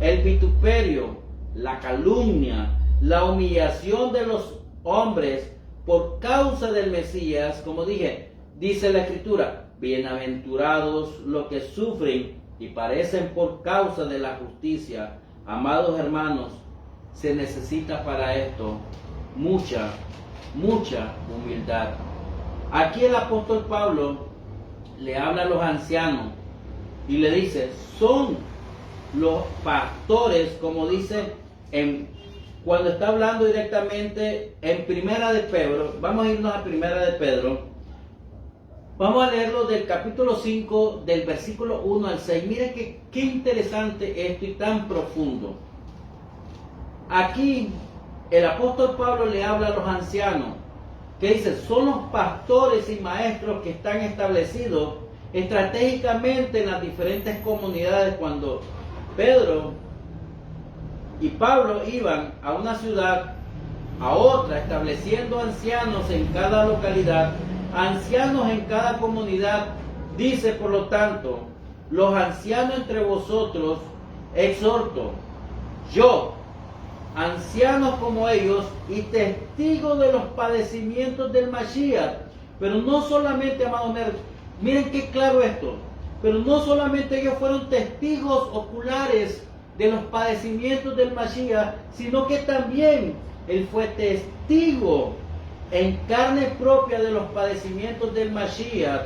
el vituperio, la calumnia, la humillación de los hombres por causa del Mesías. Como dije, dice la Escritura: bienaventurados los que sufren y padecen por causa de la justicia. Amados hermanos, se necesita para esto mucha humildad. Aquí el apóstol Pablo le habla a los ancianos y le dice: son los pastores, como dice cuando está hablando directamente en Primera de Pedro. Vamos a irnos a Primera de Pedro. Vamos a leerlo del capítulo 5, del versículo 1 al 6. Miren qué interesante esto y tan profundo. Aquí el apóstol Pablo le habla a los ancianos, que dice: son los pastores y maestros que están establecidos estratégicamente en las diferentes comunidades. Cuando Pedro y Pablo iban a una ciudad, a otra, estableciendo ancianos en cada localidad, ancianos en cada comunidad, dice: por lo tanto, los ancianos entre vosotros exhorto, yo, ancianos como ellos y testigos de los padecimientos del Mashiach. Pero no solamente, amados, miren qué claro esto: Pero no solamente ellos fueron testigos oculares de los padecimientos del Mashiach, sino que también él fue testigo en carne propia de los padecimientos del Mashiach,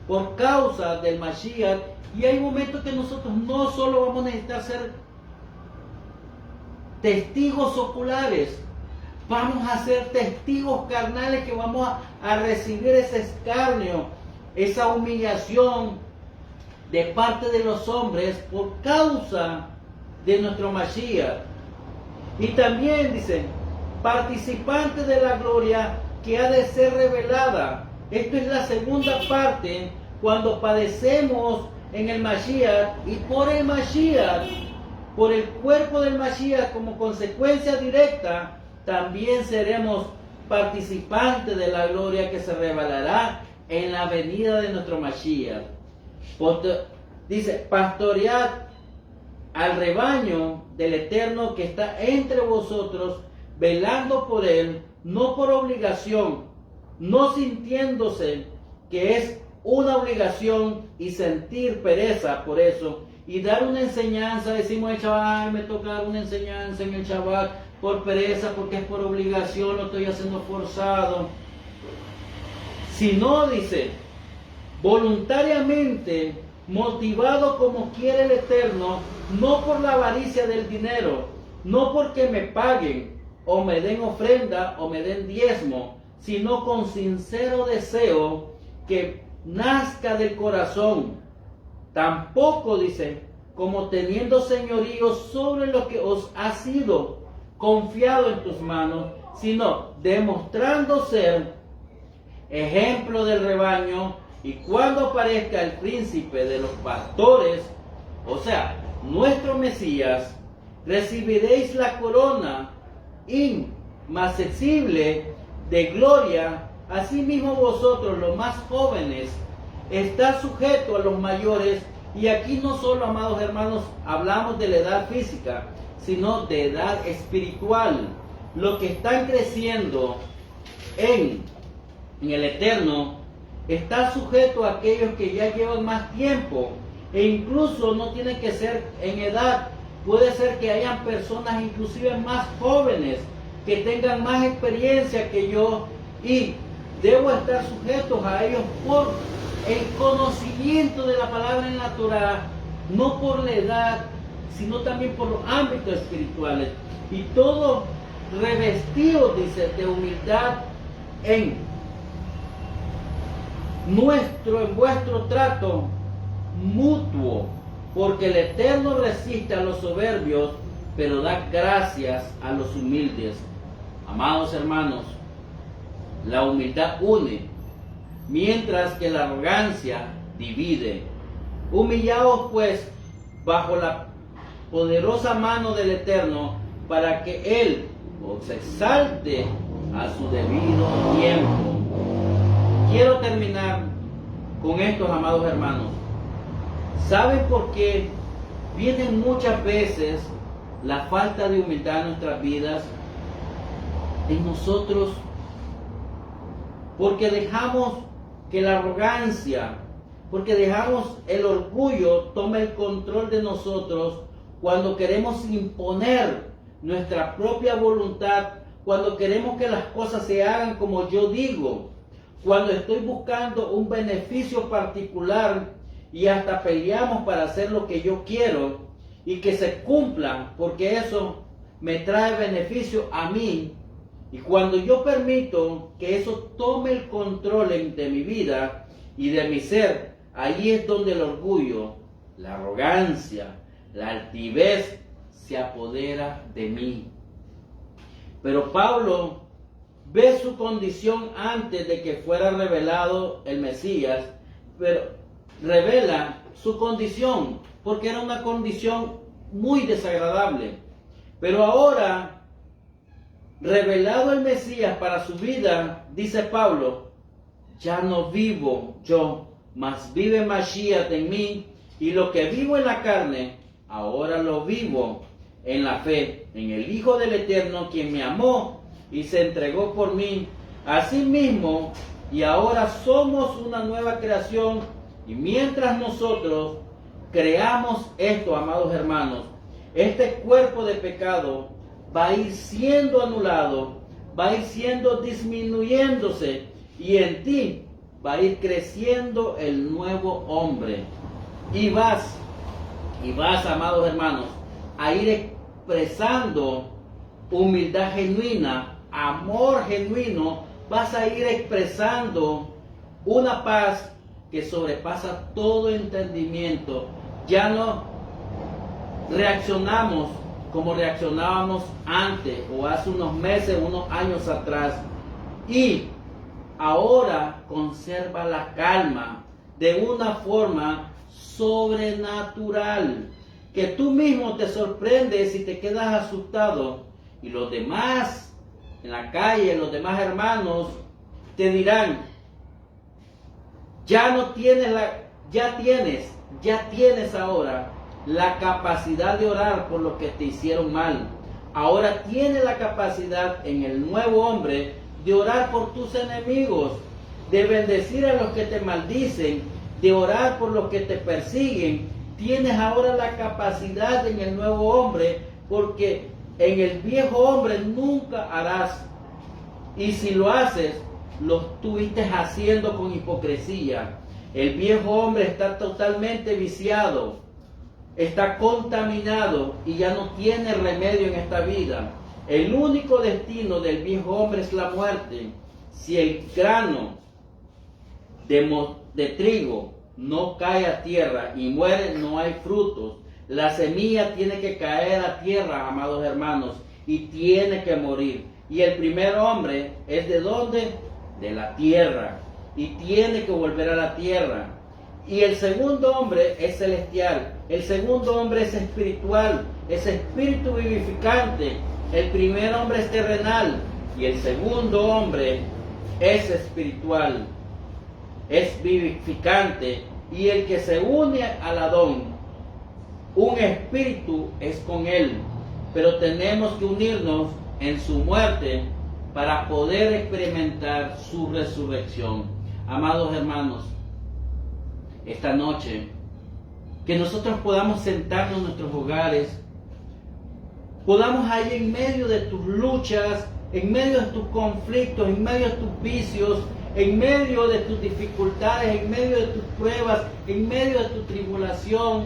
por causa del Mashiach. Y hay momentos que nosotros no solo vamos a necesitar ser testigos oculares, vamos a ser testigos carnales, que vamos a recibir ese escarnio, esa humillación de parte de los hombres por causa de nuestro Mashiach. Y también dice, participantes de la gloria que ha de ser revelada. Esto es la segunda parte, cuando padecemos en el Mashiach, y por el Mashiach, por el cuerpo del Mashiach, como consecuencia directa, también seremos participantes de la gloria que se revelará en la venida de nuestro Mashiach. Dice, pastoread al rebaño del Eterno que está entre vosotros, velando por él, no por obligación, no sintiéndose que es una obligación y sentir pereza por eso, y dar una enseñanza. Decimos el Shabbat, me toca dar una enseñanza en el Shabbat por pereza, porque es por obligación, lo estoy haciendo forzado. Si no, dice, voluntariamente, motivado como quiere el Eterno, no por la avaricia del dinero, no porque me paguen, o me den ofrenda, o me den diezmo, sino con sincero deseo que nazca del corazón. Tampoco, dice, como teniendo señorío sobre lo que os ha sido confiado en tus manos, sino demostrando ser ejemplo del rebaño. Y cuando aparezca el príncipe de los pastores, o sea, nuestro Mesías, recibiréis la corona inmarcesible de gloria. Asimismo vosotros, los más jóvenes, está sujeto a los mayores. Y aquí no solo, amados hermanos, hablamos de la edad física, sino de edad espiritual. Los que están creciendo en el Eterno está sujeto a aquellos que ya llevan más tiempo, e incluso no tiene que ser en edad, puede ser que hayan personas inclusive más jóvenes que tengan más experiencia que yo, y debo estar sujetos a ellos por el conocimiento de la palabra en la Torah, no por la edad, sino también por los ámbitos espirituales. Y todo revestido, dice, de humildad en vuestro trato mutuo, porque el Eterno resiste a los soberbios, pero da gracias a los humildes. Amados hermanos, la humildad une, mientras que la arrogancia divide. Humillaos pues bajo la poderosa mano del Eterno, para que Él os exalte a su debido tiempo. Quiero terminar con estos, amados hermanos. ¿Saben por qué vienen muchas veces la falta de humildad en nuestras vidas? En nosotros, porque dejamos que la arrogancia, porque dejamos el orgullo tome el control de nosotros cuando queremos imponer nuestra propia voluntad, cuando queremos que las cosas se hagan como yo digo, cuando estoy buscando un beneficio particular y hasta peleamos para hacer lo que yo quiero y que se cumpla, porque eso me trae beneficio a mí. Y cuando yo permito que eso tome el control de mi vida y de mi ser, ahí es donde el orgullo, la arrogancia, la altivez se apodera de mí. Pero Pablo ve su condición antes de que fuera revelado el Mesías, pero revela su condición porque era una condición muy desagradable. Pero ahora, revelado el Mesías para su vida, dice Pablo, ya no vivo yo, mas vive Mashiach en mí, y lo que vivo en la carne, ahora lo vivo en la fe, en el Hijo del Eterno, quien me amó y se entregó por mí. Asimismo, y ahora somos una nueva creación, Y mientras nosotros creamos esto, amados hermanos, este cuerpo de pecado va a ir siendo anulado, va a ir siendo disminuyéndose, y en ti va a ir creciendo el nuevo hombre. Y vas, amados hermanos, a ir expresando humildad genuina, amor genuino, vas a ir expresando una paz que sobrepasa todo entendimiento. Ya no reaccionamos como reaccionábamos antes o hace unos meses, unos años atrás. Y ahora conserva la calma de una forma sobrenatural, que tú mismo te sorprendes y te quedas asustado, y los demás en la calle, los demás hermanos te dirán: ya tienes ahora la capacidad de orar por los que te hicieron mal. Ahora tienes la capacidad en el nuevo hombre de orar por tus enemigos, de bendecir a los que te maldicen, de orar por los que te persiguen. Tienes ahora la capacidad en el nuevo hombre, porque en el viejo hombre nunca harás. Y si lo haces, lo estuviste haciendo con hipocresía. El viejo hombre está totalmente viciado, está contaminado y ya no tiene remedio en esta vida. El único destino del viejo hombre es la muerte. Si el grano de trigo no cae a tierra y muere, no hay frutos. La semilla tiene que caer a tierra, amados hermanos, y tiene que morir. Y el primer hombre es ¿de dónde? De la tierra. Y tiene que volver a la tierra. Y el segundo hombre es celestial. El segundo hombre es espiritual. Es espíritu vivificante. El primer hombre es terrenal. Y el segundo hombre es espiritual. Es vivificante. Y el que se une al Adón, un espíritu es con él. Pero tenemos que unirnos en su muerte para poder experimentar su resurrección. Amados hermanos, esta noche, que nosotros podamos sentarnos en nuestros hogares, podamos ahí en medio de tus luchas, en medio de tus conflictos, en medio de tus vicios, en medio de tus dificultades, en medio de tus pruebas, en medio de tu tribulación,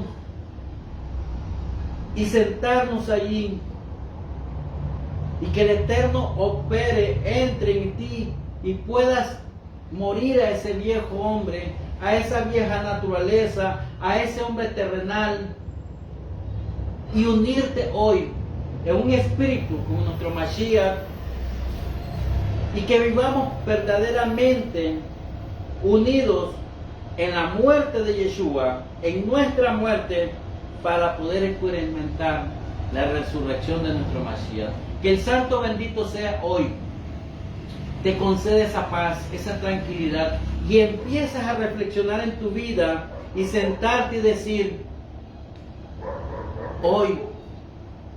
y sentarnos allí, y que el Eterno opere, entre en ti, y puedas morir a ese viejo hombre, a esa vieja naturaleza, a ese hombre terrenal, y unirte hoy en un espíritu como nuestro Mashiach, y que vivamos verdaderamente unidos en la muerte de Yeshua, en nuestra muerte, para poder experimentar la resurrección de nuestro Mashiach. Que el Santo bendito sea hoy te concede esa paz, esa tranquilidad, y empiezas a reflexionar en tu vida y sentarte y decir: hoy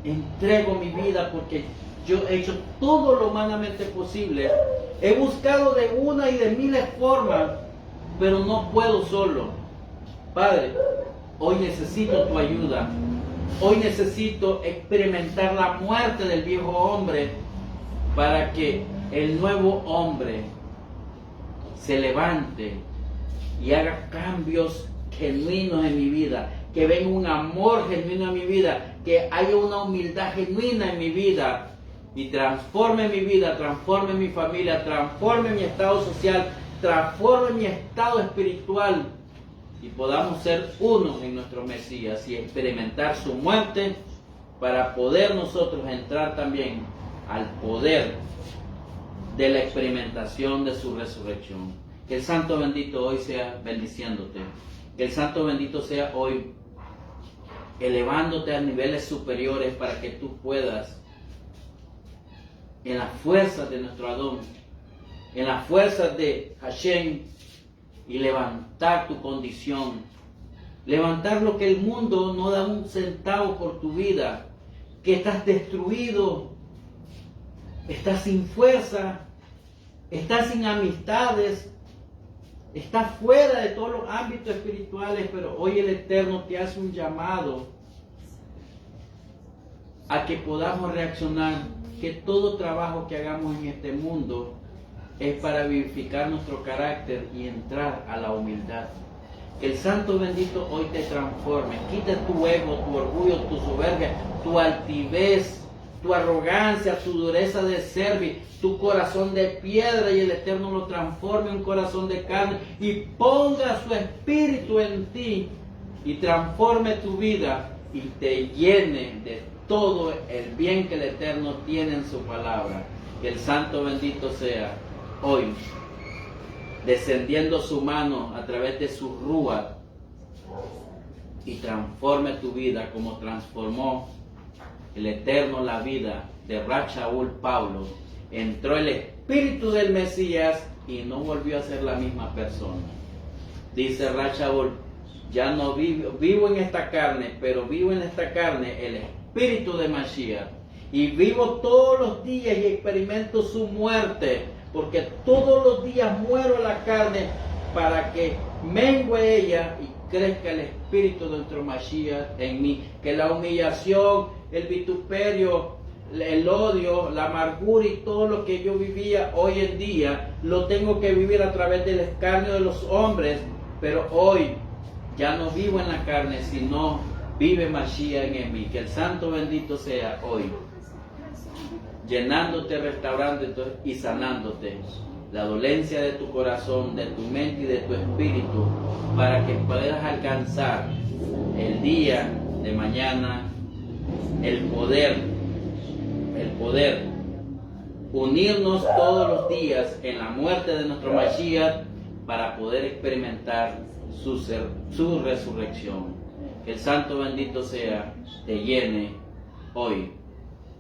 entrego mi vida porque yo he hecho todo lo humanamente posible. He buscado de una y de miles formas, pero no puedo solo. Padre, hoy necesito tu ayuda. Hoy necesito experimentar la muerte del viejo hombre para que el nuevo hombre se levante y haga cambios genuinos en mi vida, que venga un amor genuino en mi vida, que haya una humildad genuina en mi vida y transforme mi vida, transforme mi familia, transforme mi estado social, transforme mi estado espiritual, y podamos ser uno en nuestro Mesías y experimentar su muerte para poder nosotros entrar también al poder de la experimentación de su resurrección. Que el Santo bendito hoy sea bendiciéndote. Que el Santo bendito sea hoy elevándote a niveles superiores para que tú puedas, en las fuerzas de nuestro Adón, en las fuerzas de Hashem, y levantar tu condición, levantar lo que el mundo no da un centavo por tu vida, que estás destruido, estás sin fuerza, estás sin amistades, está fuera de todos los ámbitos espirituales, pero hoy el Eterno te hace un llamado a que podamos reaccionar, que todo trabajo que hagamos en este mundo es para vivificar nuestro carácter y entrar a la humildad. Que el Santo bendito hoy te transforme, quita tu ego, tu orgullo, tu soberbia, tu altivez, tu arrogancia, tu dureza de servir, tu corazón de piedra, y el Eterno lo transforme en un corazón de carne y ponga su espíritu en ti y transforme tu vida y te llene de todo el bien que el Eterno tiene en su palabra. Que el Santo bendito sea hoy descendiendo su mano a través de su rúa y transforme tu vida como transformó el Eterno la vida de Rab Shaul Pablo. Entró el espíritu del Mesías y no volvió a ser la misma persona. Dice Rab Shaul: ya no vivo en esta carne, pero vivo en esta carne el espíritu de Mashiach, y vivo todos los días y experimento su muerte, porque todos los días muero a la carne para que mengue ella y crezca el espíritu de nuestro Mashiach en mí. Que la humillación, el vituperio, el odio, la amargura y todo lo que yo vivía hoy en día, lo tengo que vivir a través del escarnio de los hombres, pero hoy ya no vivo en la carne, sino vive Mashiach en mí. Que el Santo bendito sea hoy, llenándote, restaurándote y sanándote la dolencia de tu corazón, de tu mente y de tu espíritu, para que puedas alcanzar el día de mañana el poder unirnos todos los días en la muerte de nuestro Mashiach para poder experimentar su resurrección. Que el Santo bendito sea, te llene hoy.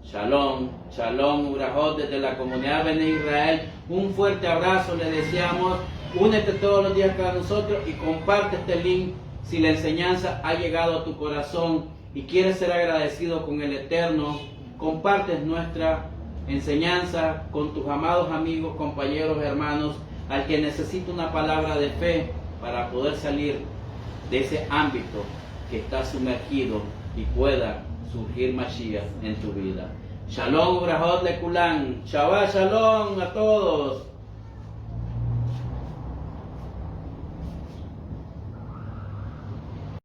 Shalom, shalom, Ubrajot, desde la comunidad Bene Israel. Un fuerte abrazo le deseamos. Únete todos los días con nosotros y comparte este link si la enseñanza ha llegado a tu corazón y quieres ser agradecido con el Eterno. Compartes nuestra enseñanza con tus amados amigos, compañeros, hermanos, al que necesita una palabra de fe para poder salir de ese ámbito que está sumergido y pueda surgir Mashiach en tu vida. Shalom, Brajot de Kulan. Shabbat Shalom a todos.